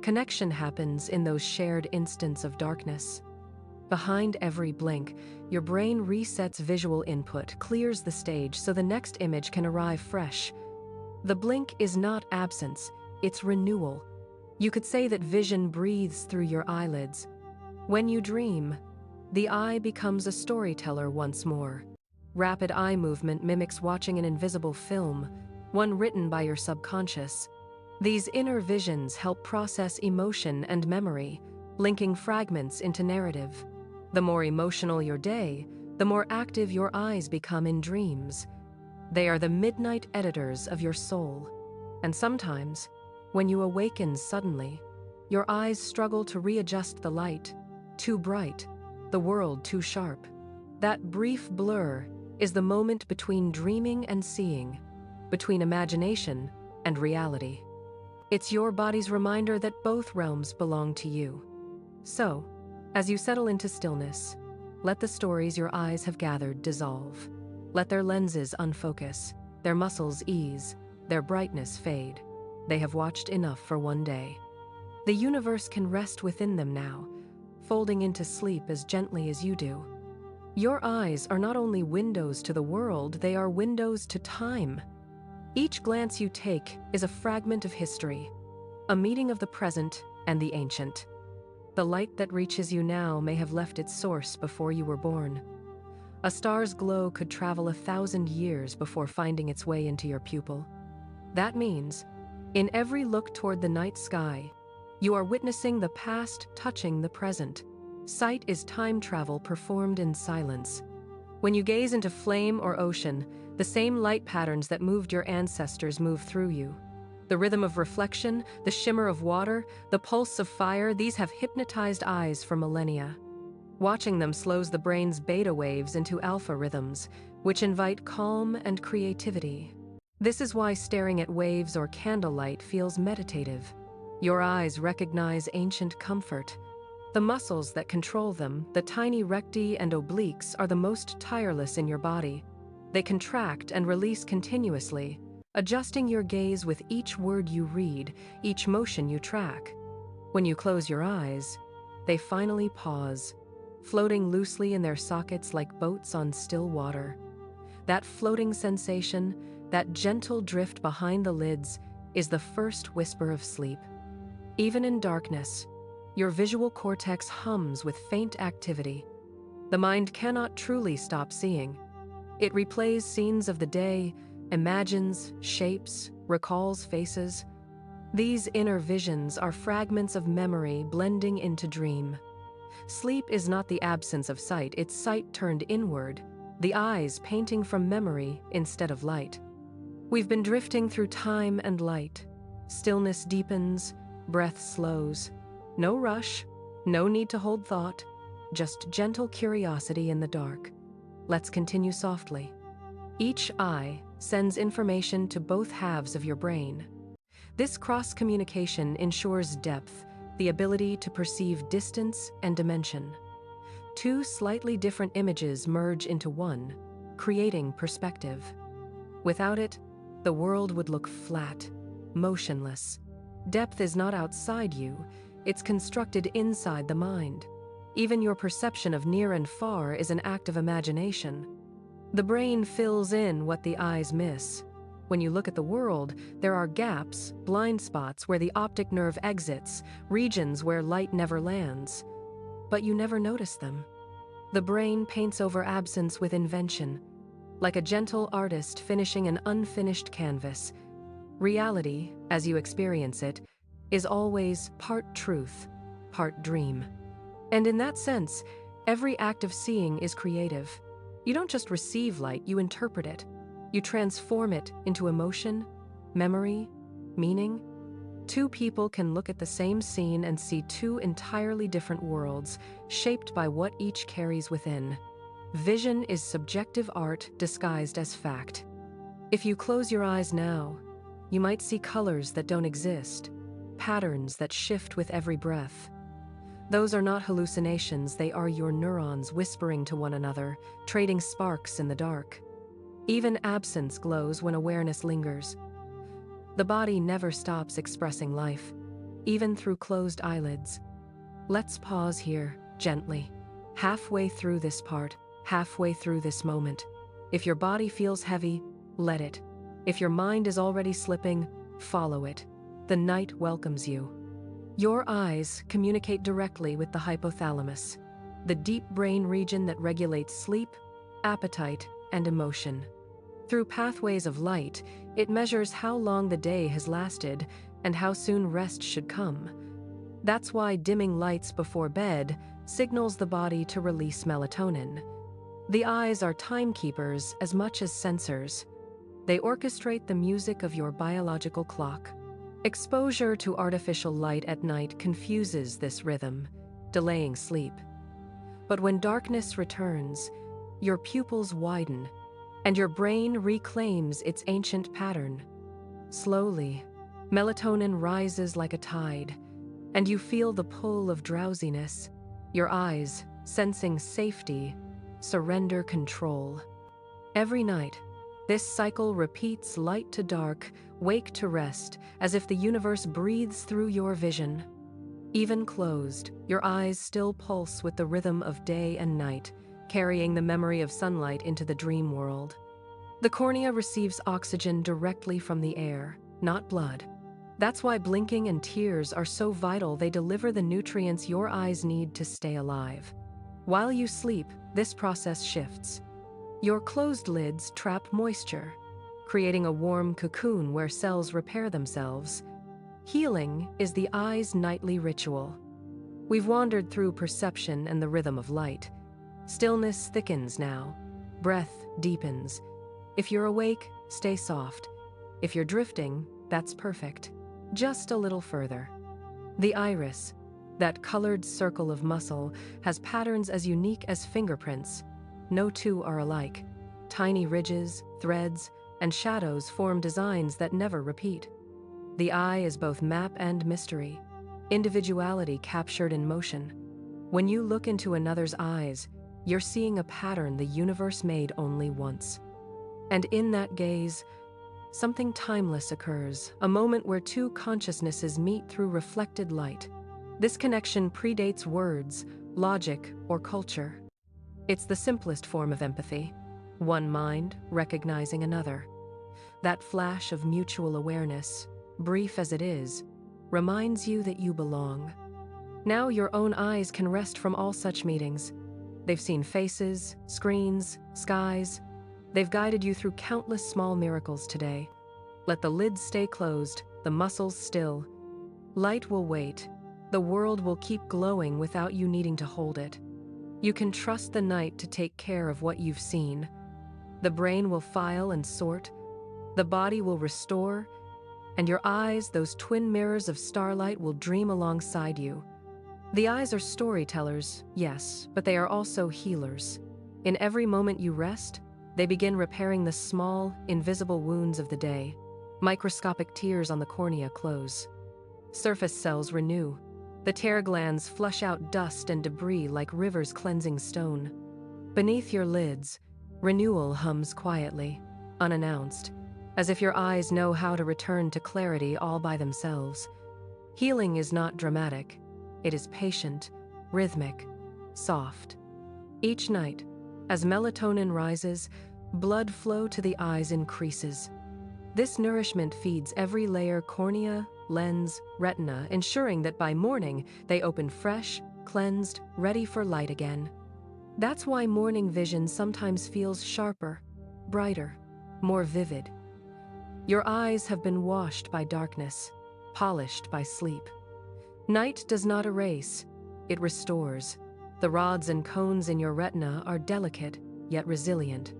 Connection happens in those shared instants of darkness. Behind every blink, your brain resets visual input, clears the stage so the next image can arrive fresh. The blink is not absence, it's renewal. You could say that vision breathes through your eyelids. When you dream, the eye becomes a storyteller once more. Rapid eye movement mimics watching an invisible film, one written by your subconscious. These inner visions help process emotion and memory, linking fragments into narrative. The more emotional your day, the more active your eyes become in dreams. They are the midnight editors of your soul. And sometimes, when you awaken suddenly, your eyes struggle to readjust the light. Too bright, the world too sharp. That brief blur is the moment between dreaming and seeing, between imagination and reality. It's your body's reminder that both realms belong to you. So, as you settle into stillness, let the stories your eyes have gathered dissolve. Let their lenses unfocus, their muscles ease, their brightness fade. They have watched enough for one day. The universe can rest within them now, folding into sleep as gently as you do. Your eyes are not only windows to the world, they are windows to time. Each glance you take is a fragment of history, a meeting of the present and the ancient. The light that reaches you now may have left its source before you were born. A star's glow could travel 1,000 years before finding its way into your pupil. That means, in every look toward the night sky, you are witnessing the past touching the present. Sight is time travel performed in silence. When you gaze into flame or ocean, the same light patterns that moved your ancestors move through you. The rhythm of reflection, the shimmer of water, the pulse of fire, these have hypnotized eyes for millennia. Watching them slows the brain's beta waves into alpha rhythms, which invite calm and creativity. This is why staring at waves or candlelight feels meditative. Your eyes recognize ancient comfort. The muscles that control them, the tiny recti and obliques, are the most tireless in your body. They contract and release continuously, adjusting your gaze with each word you read, each motion you track. When you close your eyes, they finally pause, floating loosely in their sockets like boats on still water. That floating sensation, that gentle drift behind the lids, is the first whisper of sleep. Even in darkness, your visual cortex hums with faint activity. The mind cannot truly stop seeing. It replays scenes of the day, imagines shapes, recalls faces. These inner visions are fragments of memory blending into dream. Sleep is not the absence of sight, it's sight turned inward, the eyes painting from memory instead of light. We've been drifting through time and light. Stillness deepens, breath slows. No rush, no need to hold thought, just gentle curiosity in the dark. Let's continue softly. Each eye sends information to both halves of your brain. This cross-communication ensures depth, the ability to perceive distance and dimension. Two slightly different images merge into one, creating perspective. Without it, the world would look flat, motionless. Depth is not outside you, it's constructed inside the mind. Even your perception of near and far is an act of imagination. The brain fills in what the eyes miss. When you look at the world, there are gaps, blind spots where the optic nerve exits, regions where light never lands. But you never notice them. The brain paints over absence with invention, like a gentle artist finishing an unfinished canvas. Reality, as you experience it, is always part truth, part dream. And in that sense, every act of seeing is creative. You don't just receive light, you interpret it. You transform it into emotion, memory, meaning. Two people can look at the same scene and see two entirely different worlds, shaped by what each carries within. Vision is subjective art disguised as fact. If you close your eyes now, you might see colors that don't exist, patterns that shift with every breath. Those are not hallucinations, they are your neurons whispering to one another, trading sparks in the dark. Even absence glows when awareness lingers. The body never stops expressing life, even through closed eyelids. Let's pause here, gently. Halfway through this part, halfway through this moment. If your body feels heavy, let it. If your mind is already slipping, follow it. The night welcomes you. Your eyes communicate directly with the hypothalamus, the deep brain region that regulates sleep, appetite, and emotion. Through pathways of light, it measures how long the day has lasted and how soon rest should come. That's why dimming lights before bed signals the body to release melatonin. The eyes are timekeepers as much as sensors. They orchestrate the music of your biological clock. Exposure to artificial light at night confuses this rhythm, delaying sleep. But when darkness returns, your pupils widen, and your brain reclaims its ancient pattern. Slowly, melatonin rises like a tide, and you feel the pull of drowsiness. Your eyes, sensing safety, surrender control. Every night, this cycle repeats, light to dark, wake to rest, as if the universe breathes through your vision. Even closed, your eyes still pulse with the rhythm of day and night, carrying the memory of sunlight into the dream world. The cornea receives oxygen directly from the air, not blood. That's why blinking and tears are so vital. They deliver the nutrients your eyes need to stay alive. While you sleep, this process shifts. Your closed lids trap moisture, creating a warm cocoon where cells repair themselves. Healing is the eye's nightly ritual. We've wandered through perception and the rhythm of light. Stillness thickens now. Breath deepens. If you're awake, stay soft. If you're drifting, That's perfect. Just a little further. The iris, that colored circle of muscle, has patterns as unique as fingerprints. No two are alike. Tiny ridges, threads, and shadows form designs that never repeat. The eye is both map and mystery, individuality captured in motion. When you look into another's eyes, you're seeing a pattern the universe made only once. And in that gaze, something timeless occurs, a moment where two consciousnesses meet through reflected light. This connection predates words, logic, or culture. It's the simplest form of empathy, one mind recognizing another. That flash of mutual awareness, brief as it is, reminds you that you belong. Now your own eyes can rest from all such meetings. They've seen faces, screens, skies. They've guided you through countless small miracles today. Let the lids stay closed, the muscles still. Light will wait. The world will keep glowing without you needing to hold it. You can trust the night to take care of what you've seen. The brain will file and sort. The body will restore. And your eyes, those twin mirrors of starlight, will dream alongside you. The eyes are storytellers, yes, but they are also healers. In every moment you rest, they begin repairing the small, invisible wounds of the day. Microscopic tears on the cornea close. Surface cells renew. The tear glands flush out dust and debris like rivers cleansing stone. Beneath your lids, renewal hums quietly, unannounced, as if your eyes know how to return to clarity all by themselves. Healing is not dramatic. It is patient, rhythmic, soft. Each night, as melatonin rises, blood flow to the eyes increases. This nourishment feeds every layer: cornea, lens, retina, ensuring that by morning they open fresh, cleansed, ready for light again. That's why morning vision sometimes feels sharper, brighter, more vivid. Your eyes have been washed by darkness, polished by sleep. Night does not erase, it restores. The rods and cones in your retina are delicate, yet resilient.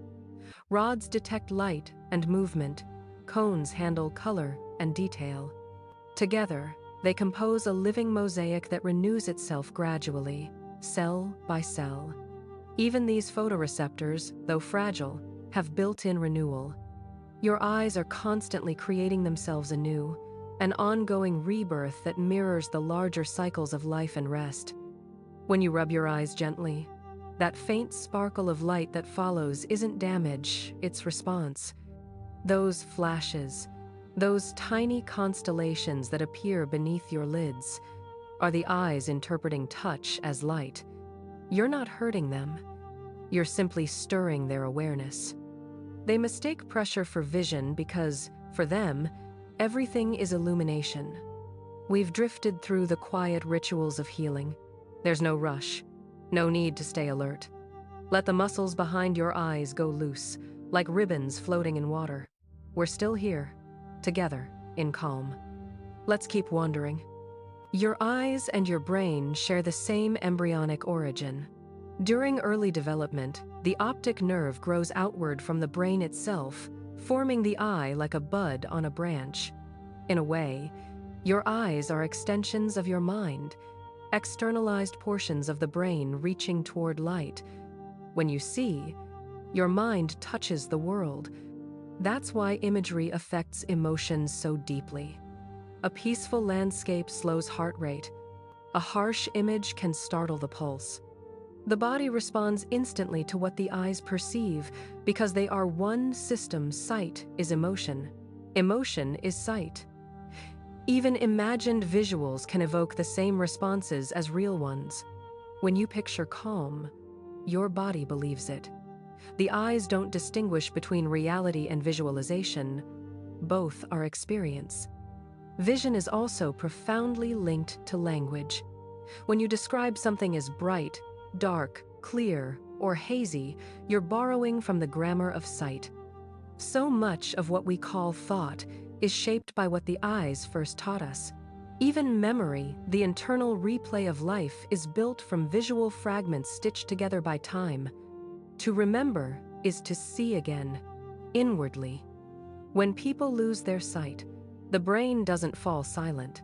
Rods detect light and movement. Cones handle color and detail. Together, they compose a living mosaic that renews itself gradually, cell by cell. Even these photoreceptors, though fragile, have built-in renewal. Your eyes are constantly creating themselves anew, an ongoing rebirth that mirrors the larger cycles of life and rest. When you rub your eyes gently, that faint sparkle of light that follows isn't damage, it's response. Those flashes, those tiny constellations that appear beneath your lids, are the eyes interpreting touch as light. You're not hurting them. You're simply stirring their awareness. They mistake pressure for vision because, for them, everything is illumination. We've drifted through the quiet rituals of healing. There's no rush, no need to stay alert. Let the muscles behind your eyes go loose, like ribbons floating in water. We're still here, together, in calm. Let's keep wandering. Your eyes and your brain share the same embryonic origin. During early development, the optic nerve grows outward from the brain itself, forming the eye like a bud on a branch. In a way, your eyes are extensions of your mind, externalized portions of the brain reaching toward light. When you see, your mind touches the world. That's why imagery affects emotions so deeply. A peaceful landscape slows heart rate. A harsh image can startle the pulse. The body responds instantly to what the eyes perceive because they are one system. Sight is emotion. Emotion is sight. Even imagined visuals can evoke the same responses as real ones. When you picture calm, your body believes it. The eyes don't distinguish between reality and visualization. Both are experience. Vision is also profoundly linked to language. When you describe something as bright, dark, clear, or hazy, you're borrowing from the grammar of sight. So much of what we call thought is shaped by what the eyes first taught us. Even memory, the internal replay of life, is built from visual fragments stitched together by time. To remember is to see again, inwardly. When people lose their sight, The brain doesn't fall silent.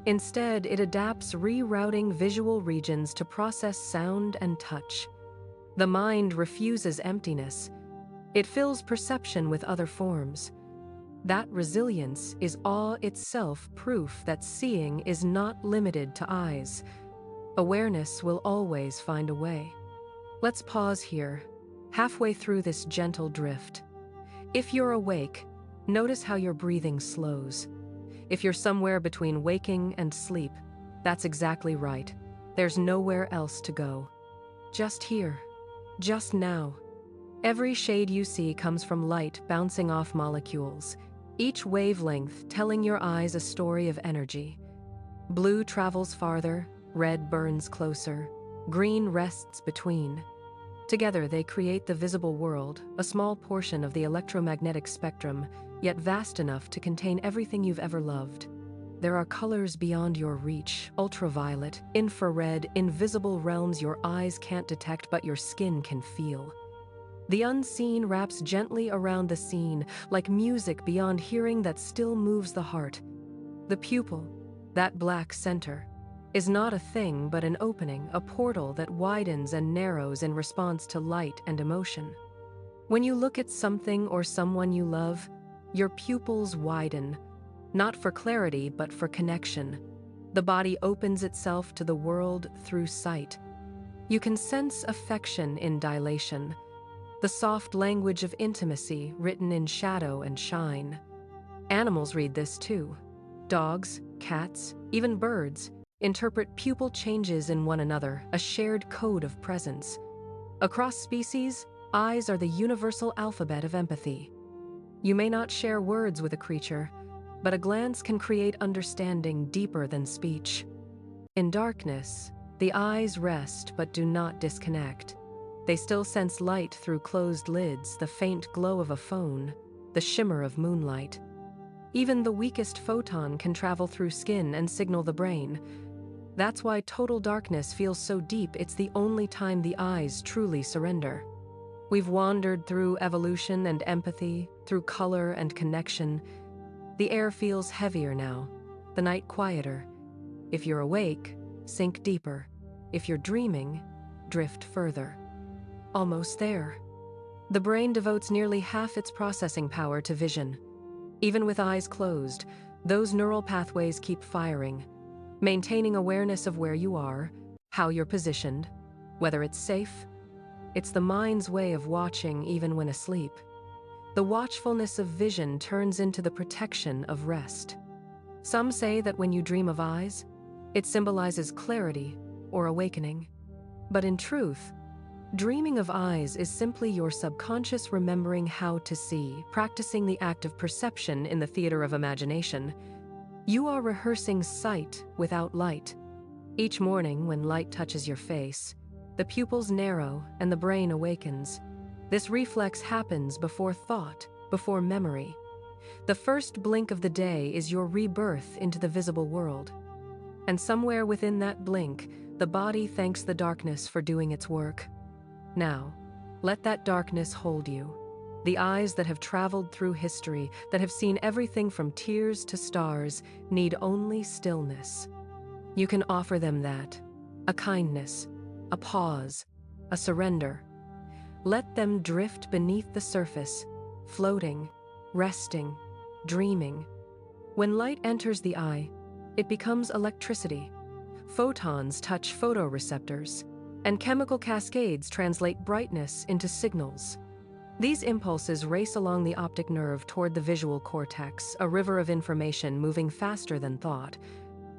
Instead, it adapts, rerouting visual regions to process sound and touch. The mind refuses emptiness. It fills perception with other forms. That resilience is awe itself, proof that seeing is not limited to eyes. Awareness will always find a way. Let's pause here, halfway through this gentle drift. If you're awake, notice how your breathing slows. If you're somewhere between waking and sleep, that's exactly right. There's nowhere else to go. Just here, just now. Every shade you see comes from light bouncing off molecules, each wavelength telling your eyes a story of energy. Blue travels farther, red burns closer, green rests between. Together they create the visible world, a small portion of the electromagnetic spectrum, yet vast enough to contain everything you've ever loved. There are colors beyond your reach, ultraviolet, infrared, invisible realms your eyes can't detect but your skin can feel. The unseen wraps gently around the seen, like music beyond hearing that still moves the heart. The pupil, that black center, is not a thing but an opening, a portal that widens and narrows in response to light and emotion. When you look at something or someone you love, your pupils widen, not for clarity but for connection. The body opens itself to the world through sight. You can sense affection in dilation, the soft language of intimacy written in shadow and shine. Animals read this too. Dogs, cats, even birds interpret pupil changes in one another, a shared code of presence. Across species, eyes are the universal alphabet of empathy. You may not share words with a creature, but a glance can create understanding deeper than speech. In darkness, the eyes rest but do not disconnect. They still sense light through closed lids, the faint glow of a phone, the shimmer of moonlight. Even the weakest photon can travel through skin and signal the brain. That's why total darkness feels so deep. It's the only time the eyes truly surrender. We've wandered through evolution and empathy, through color and connection. The air feels heavier now, the night quieter. If you're awake, sink deeper. If you're dreaming, drift further. Almost there. The brain devotes nearly half its processing power to vision. Even with eyes closed, those neural pathways keep firing, maintaining awareness of where you are, how you're positioned, whether it's safe. It's the mind's way of watching even when asleep. The watchfulness of vision turns into the protection of rest. Some say that when you dream of eyes, it symbolizes clarity or awakening. But in truth, dreaming of eyes is simply your subconscious remembering how to see, practicing the act of perception in the theater of imagination. You are rehearsing sight without light. Each morning when light touches your face, the pupils narrow and the brain awakens. This reflex happens before thought, before memory. The first blink of the day is your rebirth into the visible world. And somewhere within that blink, the body thanks the darkness for doing its work. Now, let that darkness hold you. The eyes that have traveled through history, that have seen everything from tears to stars, need only stillness. You can offer them that, a kindness, a pause, a surrender. Let them drift beneath the surface, floating, resting, dreaming. When light enters the eye, it becomes electricity. Photons touch photoreceptors, and chemical cascades translate brightness into signals. These impulses race along the optic nerve toward the visual cortex, a river of information moving faster than thought.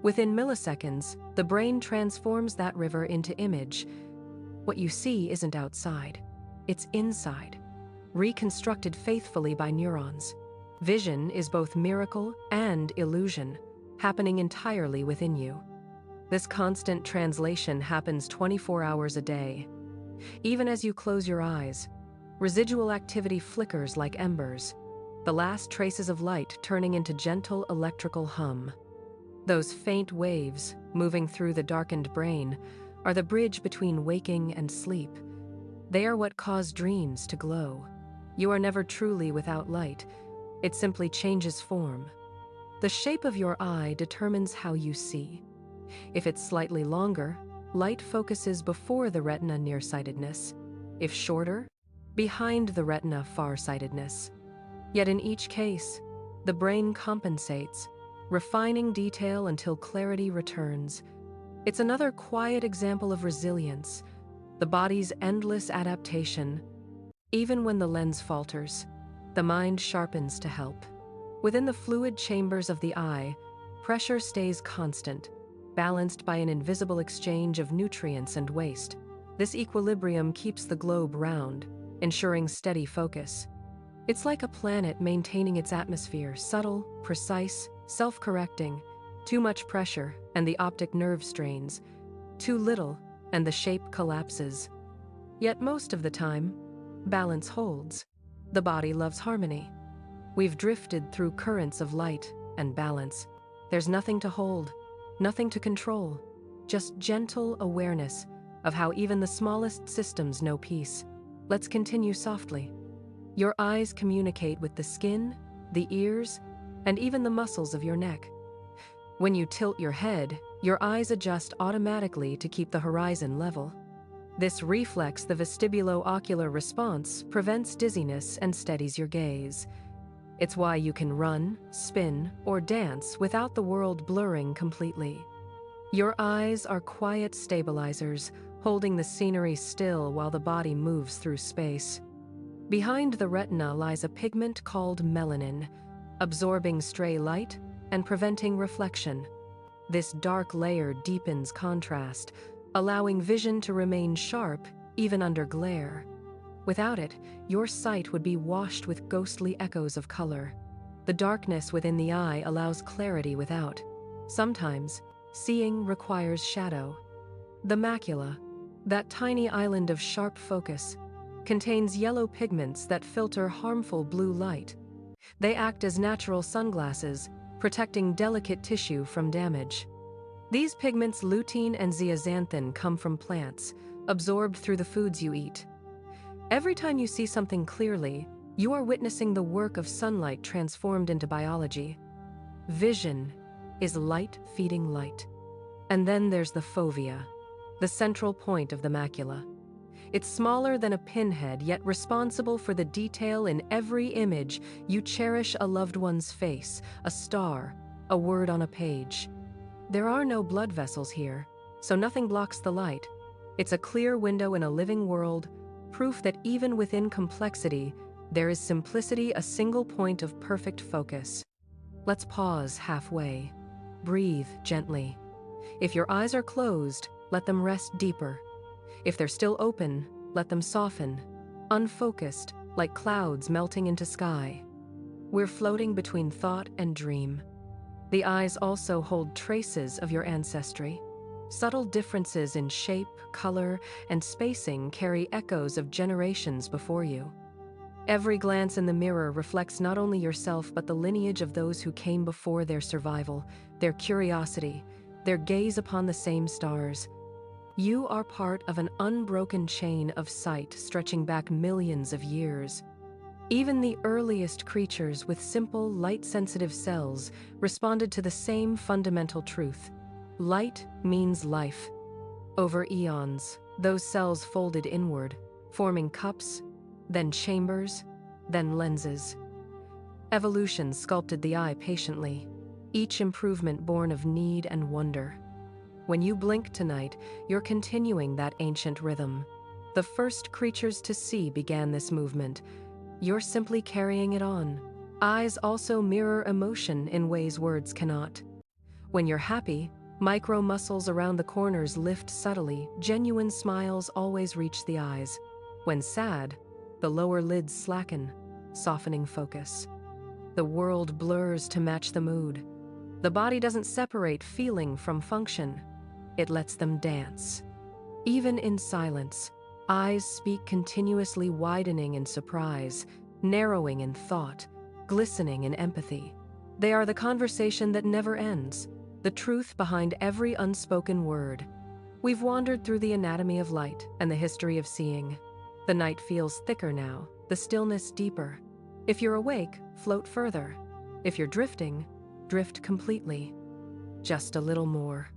Within milliseconds, the brain transforms that river into image. What you see isn't outside, it's inside, reconstructed faithfully by neurons. Vision is both miracle and illusion, happening entirely within you. This constant translation happens 24 hours a day. Even as you close your eyes, residual activity flickers like embers, the last traces of light turning into gentle electrical hum. Those faint waves, moving through the darkened brain, are the bridge between waking and sleep. They are what cause dreams to glow. You are never truly without light. It simply changes form. The shape of your eye determines how you see. If it's slightly longer, light focuses before the retina nearsightedness. If shorter, behind the retina farsightedness. Yet in each case, the brain compensates, refining detail until clarity returns. It's another quiet example of resilience, the body's endless adaptation. Even when the lens falters, the mind sharpens to help. Within the fluid chambers of the eye, pressure stays constant, balanced by an invisible exchange of nutrients and waste. This equilibrium keeps the globe round, ensuring steady focus. It's like a planet maintaining its atmosphere, subtle, precise, self-correcting. Too much pressure, and the optic nerve strains. Too little, and the shape collapses. Yet most of the time, balance holds. The body loves harmony. We've drifted through currents of light and balance. There's nothing to hold, nothing to control, just gentle awareness of how even the smallest systems know peace. Let's continue softly. Your eyes communicate with the skin, the ears, and even the muscles of your neck. When you tilt your head, your eyes adjust automatically to keep the horizon level. This reflex, the vestibulo-ocular response, prevents dizziness and steadies your gaze. It's why you can run, spin, or dance without the world blurring completely. Your eyes are quiet stabilizers, holding the scenery still while the body moves through space. Behind the retina lies a pigment called melanin, absorbing stray light and preventing reflection. This dark layer deepens contrast, allowing vision to remain sharp even under glare. Without it, your sight would be washed with ghostly echoes of color. The darkness within the eye allows clarity without. Sometimes, seeing requires shadow. The macula, that tiny island of sharp focus, contains yellow pigments that filter harmful blue light. They act as natural sunglasses, protecting delicate tissue from damage. These pigments, lutein and zeaxanthin, come from plants, absorbed through the foods you eat. Every time you see something clearly, you are witnessing the work of sunlight transformed into biology. Vision is light feeding light. And then there's the fovea, the central point of the macula. It's smaller than a pinhead, yet responsible for the detail in every image. You cherish a loved one's face, a star, a word on a page. There are no blood vessels here, so nothing blocks the light. It's a clear window in a living world, proof that even within complexity, there is simplicity, a single point of perfect focus. Let's pause halfway. Breathe gently. If your eyes are closed, let them rest deeper. If they're still open, let them soften, unfocused, like clouds melting into sky. We're floating between thought and dream. The eyes also hold traces of your ancestry. Subtle differences in shape, color, and spacing carry echoes of generations before you. Every glance in the mirror reflects not only yourself but the lineage of those who came before, their survival, their curiosity, their gaze upon the same stars. You are part of an unbroken chain of sight stretching back millions of years. Even the earliest creatures with simple, light-sensitive cells responded to the same fundamental truth. Light means life. Over eons, those cells folded inward, forming cups, then chambers, then lenses. Evolution sculpted the eye patiently, each improvement born of need and wonder. When you blink tonight, you're continuing that ancient rhythm. The first creatures to see began this movement. You're simply carrying it on. Eyes also mirror emotion in ways words cannot. When you're happy, micro muscles around the corners lift subtly. Genuine smiles always reach the eyes. When sad, the lower lids slacken, softening focus. The world blurs to match the mood. The body doesn't separate feeling from function. It lets them dance. Even in silence, eyes speak, continuously widening in surprise, narrowing in thought, glistening in empathy. They are the conversation that never ends, the truth behind every unspoken word. We've wandered through the anatomy of light and the history of seeing. The night feels thicker now, the stillness deeper. If you're awake, float further. If you're drifting, drift completely. Just a little more.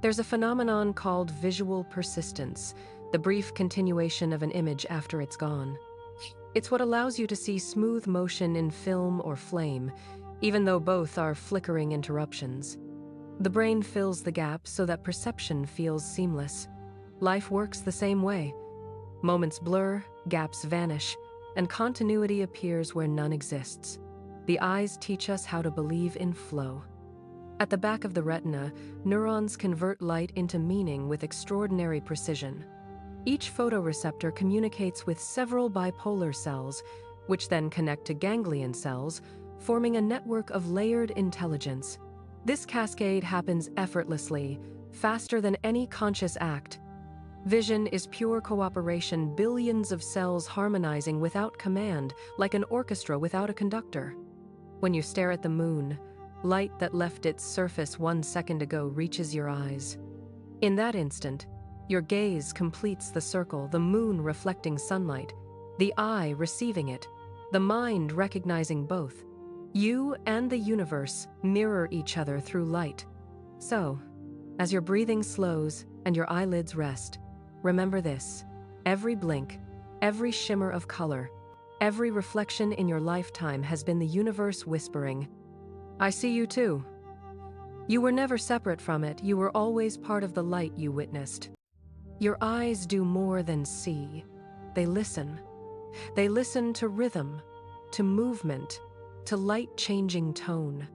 There's a phenomenon called visual persistence, the brief continuation of an image after it's gone. It's what allows you to see smooth motion in film or flame, even though both are flickering interruptions. The brain fills the gap so that perception feels seamless. Life works the same way. Moments blur, gaps vanish, and continuity appears where none exists. The eyes teach us how to believe in flow. At the back of the retina, neurons convert light into meaning with extraordinary precision. Each photoreceptor communicates with several bipolar cells, which then connect to ganglion cells, forming a network of layered intelligence. This cascade happens effortlessly, faster than any conscious act. Vision is pure cooperation, billions of cells harmonizing without command, like an orchestra without a conductor. When you stare at the moon, light that left its surface 1 second ago reaches your eyes. In that instant, your gaze completes the circle, the moon reflecting sunlight, the eye receiving it, the mind recognizing both. You and the universe mirror each other through light. So, as your breathing slows and your eyelids rest, remember this: every blink, every shimmer of color, every reflection in your lifetime has been the universe whispering, "I see you too." You were never separate from it, you were always part of the light you witnessed. Your eyes do more than see. They listen. They listen to rhythm, to movement, to light-changing tone.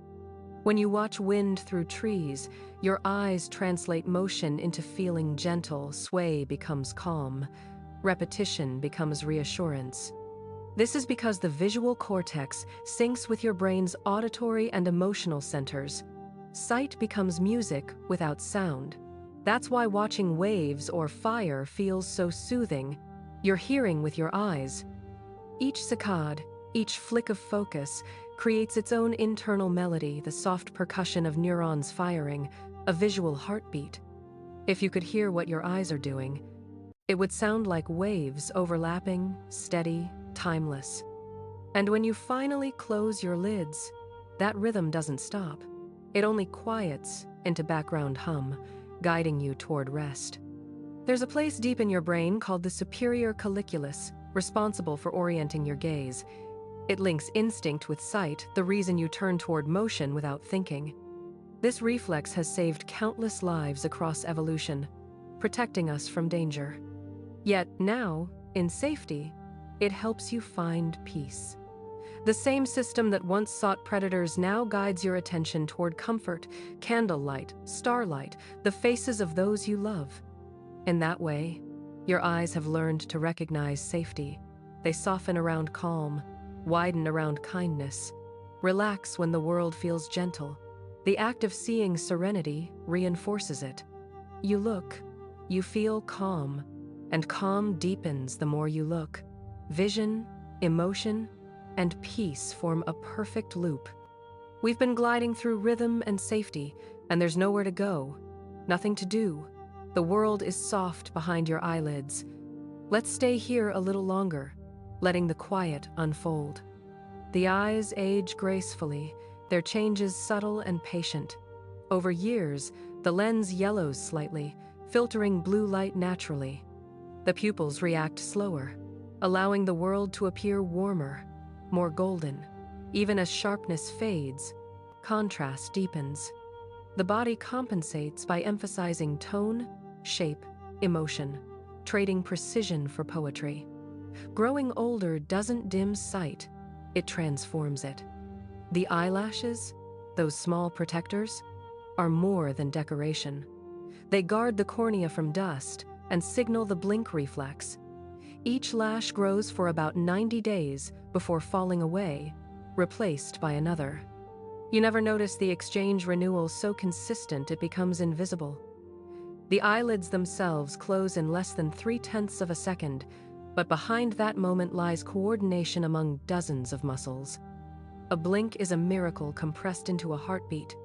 When you watch wind through trees, your eyes translate motion into feeling gentle, sway becomes calm, repetition becomes reassurance. This is because the visual cortex syncs with your brain's auditory and emotional centers. Sight becomes music without sound. That's why watching waves or fire feels so soothing. You're hearing with your eyes. Each saccade, each flick of focus, creates its own internal melody, the soft percussion of neurons firing, a visual heartbeat. If you could hear what your eyes are doing, it would sound like waves overlapping, steady, timeless. And when you finally close your lids, that rhythm doesn't stop. It only quiets into background hum, guiding you toward rest. There's a place deep in your brain called the superior colliculus, responsible for orienting your gaze. It links instinct with sight, the reason you turn toward motion without thinking. This reflex has saved countless lives across evolution, protecting us from danger. Yet now, in safety, it helps you find peace. The same system that once sought predators now guides your attention toward comfort, candlelight, starlight, the faces of those you love. In that way, your eyes have learned to recognize safety. They soften around calm, widen around kindness, relax when the world feels gentle. The act of seeing serenity reinforces it. You look, you feel calm, and calm deepens the more you look. Vision, emotion, and peace form a perfect loop. We've been gliding through rhythm and safety, and there's nowhere to go, nothing to do. The world is soft behind your eyelids. Let's stay here a little longer, letting the quiet unfold. The eyes age gracefully, their changes subtle and patient. Over years, the lens yellows slightly, filtering blue light naturally. The pupils react slower, allowing the world to appear warmer, more golden. Even as sharpness fades, contrast deepens. The body compensates by emphasizing tone, shape, emotion, trading precision for poetry. Growing older doesn't dim sight, it transforms it. The eyelashes, those small protectors, are more than decoration. They guard the cornea from dust and signal the blink reflex. Each lash grows for about 90 days before falling away, replaced by another. You never notice the exchange renewal so consistent it becomes invisible. The eyelids themselves close in less than 0.3 of a second, but behind that moment lies coordination among dozens of muscles. A blink is a miracle compressed into a heartbeat.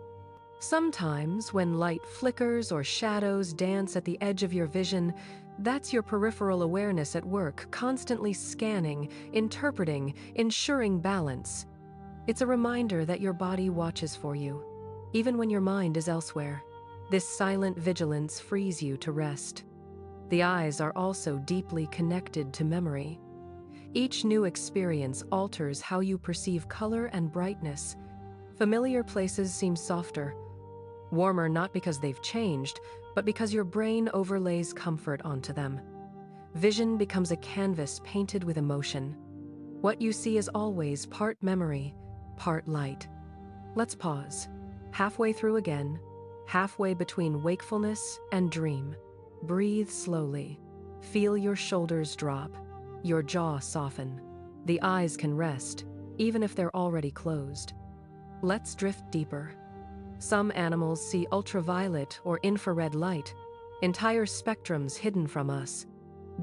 Sometimes, when light flickers or shadows dance at the edge of your vision, that's your peripheral awareness at work, constantly scanning, interpreting, ensuring balance. It's a reminder that your body watches for you, even when your mind is elsewhere. This silent vigilance frees you to rest. The eyes are also deeply connected to memory. Each new experience alters how you perceive color and brightness. Familiar places seem softer, warmer not because they've changed, but because your brain overlays comfort onto them. Vision becomes a canvas painted with emotion. What you see is always part memory, part light. Let's pause. Halfway through again, halfway between wakefulness and dream. Breathe slowly. Feel your shoulders drop, your jaw soften. The eyes can rest, even if they're already closed. Let's drift deeper. Some animals see ultraviolet or infrared light, entire spectrums hidden from us.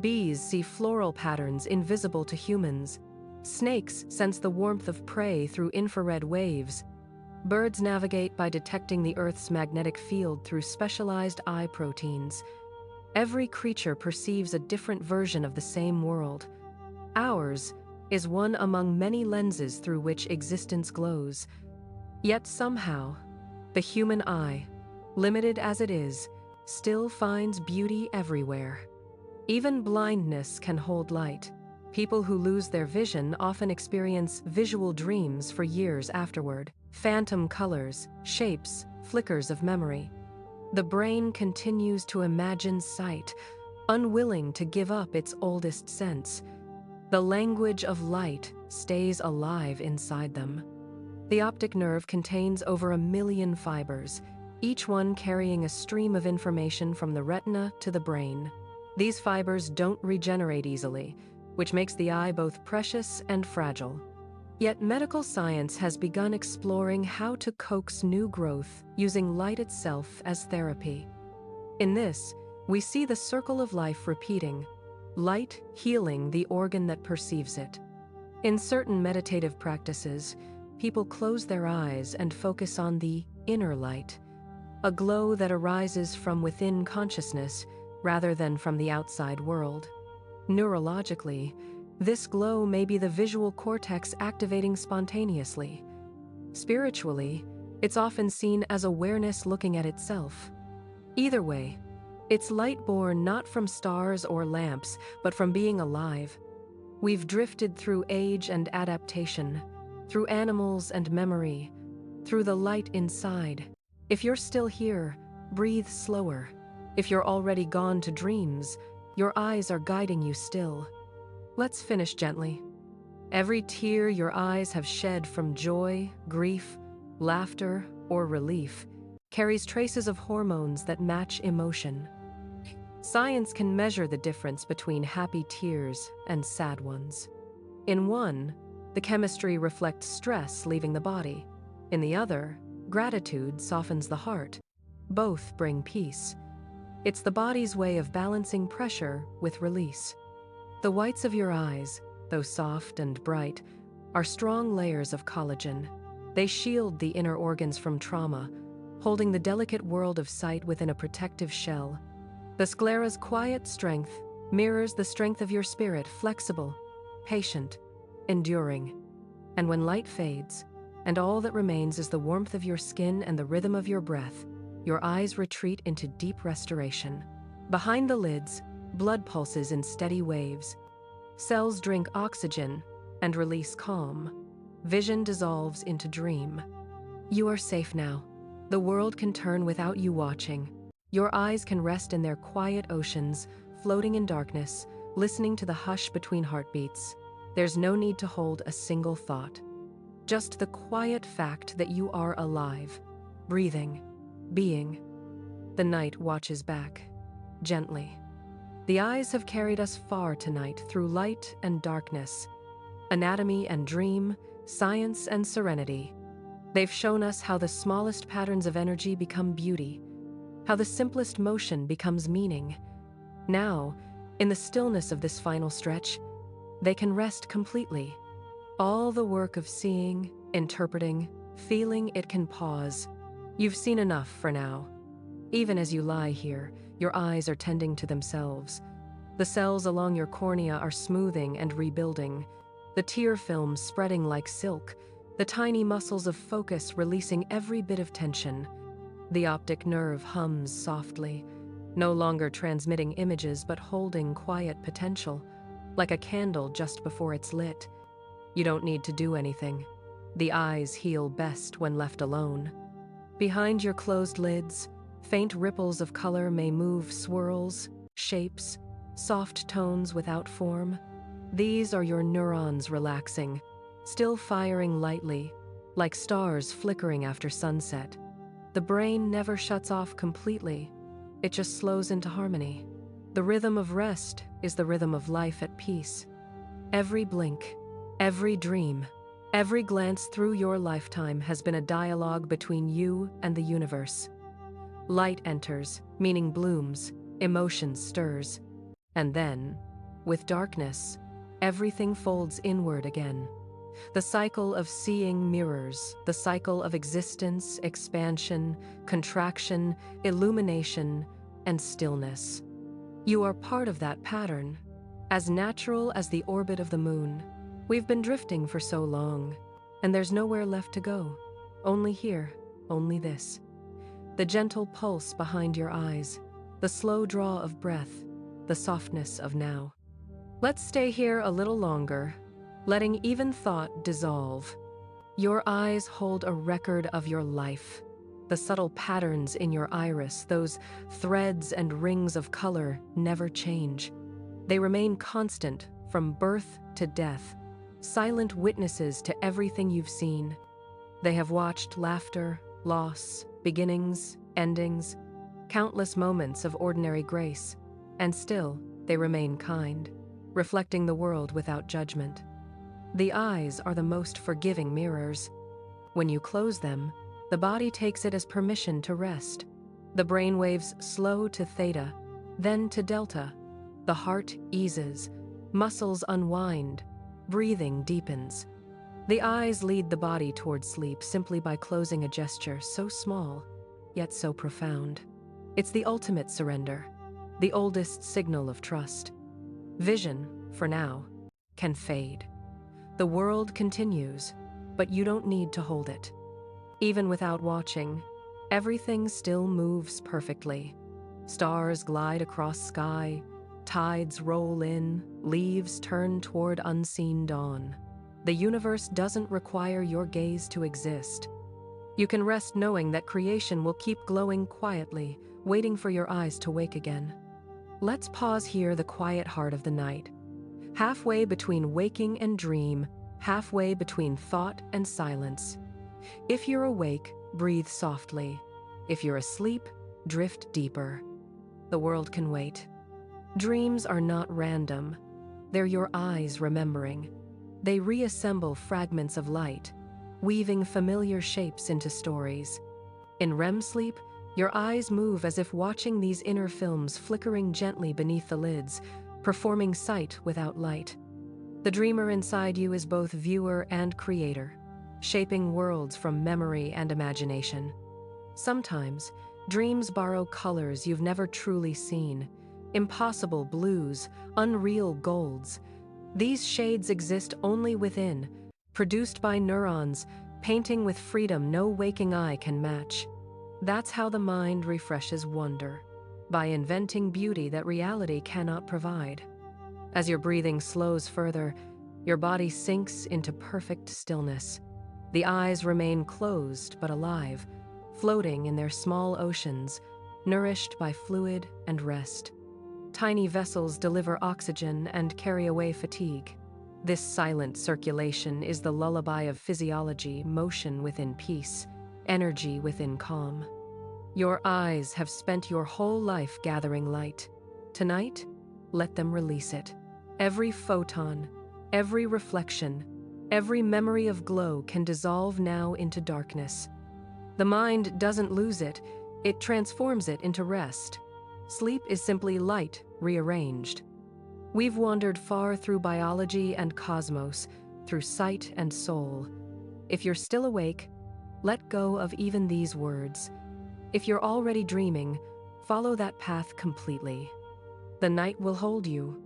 Bees see floral patterns invisible to humans. Snakes sense the warmth of prey through infrared waves. Birds navigate by detecting the Earth's magnetic field through specialized eye proteins. Every creature perceives a different version of the same world. Ours is one among many lenses through which existence glows. Yet somehow, the human eye, limited as it is, still finds beauty everywhere. Even blindness can hold light. People who lose their vision often experience visual dreams for years afterward. Phantom colors, shapes, flickers of memory. The brain continues to imagine sight, unwilling to give up its oldest sense. The language of light stays alive inside them. The optic nerve contains over 1 million fibers, each one carrying a stream of information from the retina to the brain. These fibers don't regenerate easily, which makes the eye both precious and fragile. Yet medical science has begun exploring how to coax new growth using light itself as therapy. In this, we see the circle of life repeating, light healing the organ that perceives it. In certain meditative practices, people close their eyes and focus on the inner light, a glow that arises from within consciousness rather than from the outside world. Neurologically, this glow may be the visual cortex activating spontaneously. Spiritually, it's often seen as awareness looking at itself. Either way, it's light born not from stars or lamps, but from being alive. We've drifted through age and adaptation, through animals and memory, through the light inside. If you're still here, breathe slower. If you're already gone to dreams, your eyes are guiding you still. Let's finish gently. Every tear your eyes have shed from joy, grief, laughter, or relief carries traces of hormones that match emotion. Science can measure the difference between happy tears and sad ones. In one, the chemistry reflects stress leaving the body. In the other, gratitude softens the heart. Both bring peace. It's the body's way of balancing pressure with release. The whites of your eyes, though soft and bright, are strong layers of collagen. They shield the inner organs from trauma, holding the delicate world of sight within a protective shell. The sclera's quiet strength mirrors the strength of your spirit, flexible, patient, enduring. And when light fades, and all that remains is the warmth of your skin and the rhythm of your breath, your eyes retreat into deep restoration. Behind the lids, blood pulses in steady waves. Cells drink oxygen and release calm. Vision dissolves into dream. You are safe now. The world can turn without you watching. Your eyes can rest in their quiet oceans, floating in darkness, listening to the hush between heartbeats. There's no need to hold a single thought. Just the quiet fact that you are alive, breathing, being. The night watches back, gently. The eyes have carried us far tonight through light and darkness, anatomy and dream, science and serenity. They've shown us how the smallest patterns of energy become beauty, how the simplest motion becomes meaning. Now, in the stillness of this final stretch, they can rest completely. All the work of seeing, interpreting, feeling, it can pause. You've seen enough for now. Even as you lie here, your eyes are tending to themselves. The cells along your cornea are smoothing and rebuilding, the tear films spreading like silk, the tiny muscles of focus releasing every bit of tension. The optic nerve hums softly, no longer transmitting images but holding quiet potential, like a candle just before it's lit. You don't need to do anything. The eyes heal best when left alone. Behind your closed lids, faint ripples of color may move, swirls, shapes, soft tones without form. These are your neurons relaxing, still firing lightly, like stars flickering after sunset. The brain never shuts off completely. It just slows into harmony. The rhythm of rest is the rhythm of life at peace. Every blink, every dream, every glance through your lifetime has been a dialogue between you and the universe. Light enters, meaning blooms, emotion stirs. And then, with darkness, everything folds inward again. The cycle of seeing mirrors, the cycle of existence, expansion, contraction, illumination, and stillness. You are part of that pattern, as natural as the orbit of the moon. We've been drifting for so long, and there's nowhere left to go. Only here, only this. The gentle pulse behind your eyes, the slow draw of breath, the softness of now. Let's stay here a little longer, letting even thought dissolve. Your eyes hold a record of your life. The subtle patterns in your iris, those threads and rings of color, never change. They remain constant from birth to death, silent witnesses to everything you've seen. They have watched laughter, loss, beginnings, endings, countless moments of ordinary grace, and still they remain kind, reflecting the world without judgment. The eyes are the most forgiving mirrors. When you close them, the body takes it as permission to rest. The brain waves slow to theta, then to delta. The heart eases, muscles unwind, breathing deepens. The eyes lead the body toward sleep simply by closing a gesture so small, yet so profound. It's the ultimate surrender, the oldest signal of trust. Vision, for now, can fade. The world continues, but you don't need to hold it. Even without watching, everything still moves perfectly. Stars glide across sky, tides roll in, leaves turn toward unseen dawn. The universe doesn't require your gaze to exist. You can rest knowing that creation will keep glowing quietly, waiting for your eyes to wake again. Let's pause here, the quiet heart of the night. Halfway between waking and dream, halfway between thought and silence. If you're awake, breathe softly. If you're asleep, drift deeper. The world can wait. Dreams are not random. They're your eyes remembering. They reassemble fragments of light, weaving familiar shapes into stories. In REM sleep, your eyes move as if watching these inner films flickering gently beneath the lids, performing sight without light. The dreamer inside you is both viewer and creator, shaping worlds from memory and imagination. Sometimes, dreams borrow colors you've never truly seen, impossible blues, unreal golds. These shades exist only within, produced by neurons, painting with freedom no waking eye can match. That's how the mind refreshes wonder, by inventing beauty that reality cannot provide. As your breathing slows further, your body sinks into perfect stillness. The eyes remain closed but alive, floating in their small oceans, nourished by fluid and rest. Tiny vessels deliver oxygen and carry away fatigue. This silent circulation is the lullaby of physiology, motion within peace, energy within calm. Your eyes have spent your whole life gathering light. Tonight, let them release it. Every photon, every reflection, every memory of glow can dissolve now into darkness. The mind doesn't lose it, it transforms it into rest. Sleep is simply light rearranged. We've wandered far through biology and cosmos, through sight and soul. If you're still awake, let go of even these words. If you're already dreaming, follow that path completely. The night will hold you.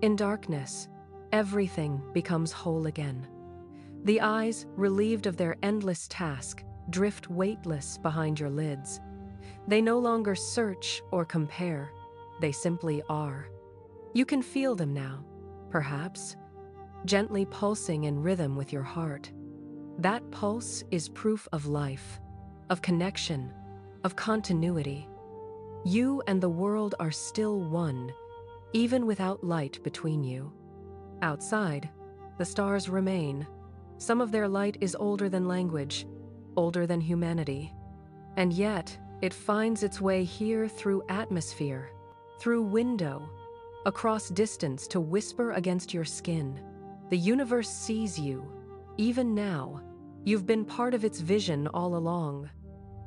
In darkness, everything becomes whole again. The eyes, relieved of their endless task, drift weightless behind your lids. They no longer search or compare. They simply are. You can feel them now, perhaps, gently pulsing in rhythm with your heart. That pulse is proof of life, of connection, of continuity. You and the world are still one, even without light between you. Outside, the stars remain. Some of their light is older than language, older than humanity. And yet, it finds its way here through atmosphere, through window, across distance to whisper against your skin. The universe sees you, even now. You've been part of its vision all along.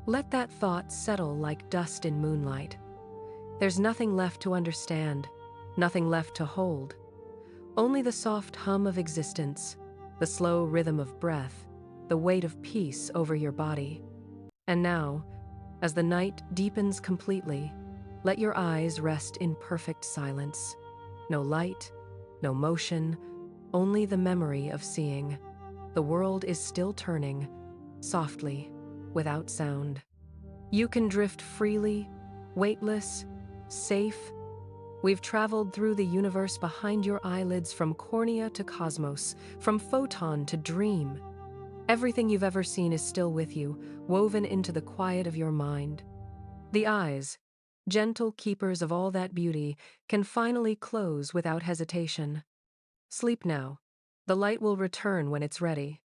Let that thought settle like dust in moonlight. There's nothing left to understand, nothing left to hold. Only the soft hum of existence, the slow rhythm of breath, the weight of peace over your body. And now, as the night deepens completely, let your eyes rest in perfect silence. No light, no motion, only the memory of seeing. The world is still turning, softly, without sound. You can drift freely, weightless, safe. We've traveled through the universe behind your eyelids, from cornea to cosmos, from photon to dream. Everything you've ever seen is still with you, woven into the quiet of your mind. The eyes, gentle keepers of all that beauty, can finally close without hesitation. Sleep now. The light will return when it's ready.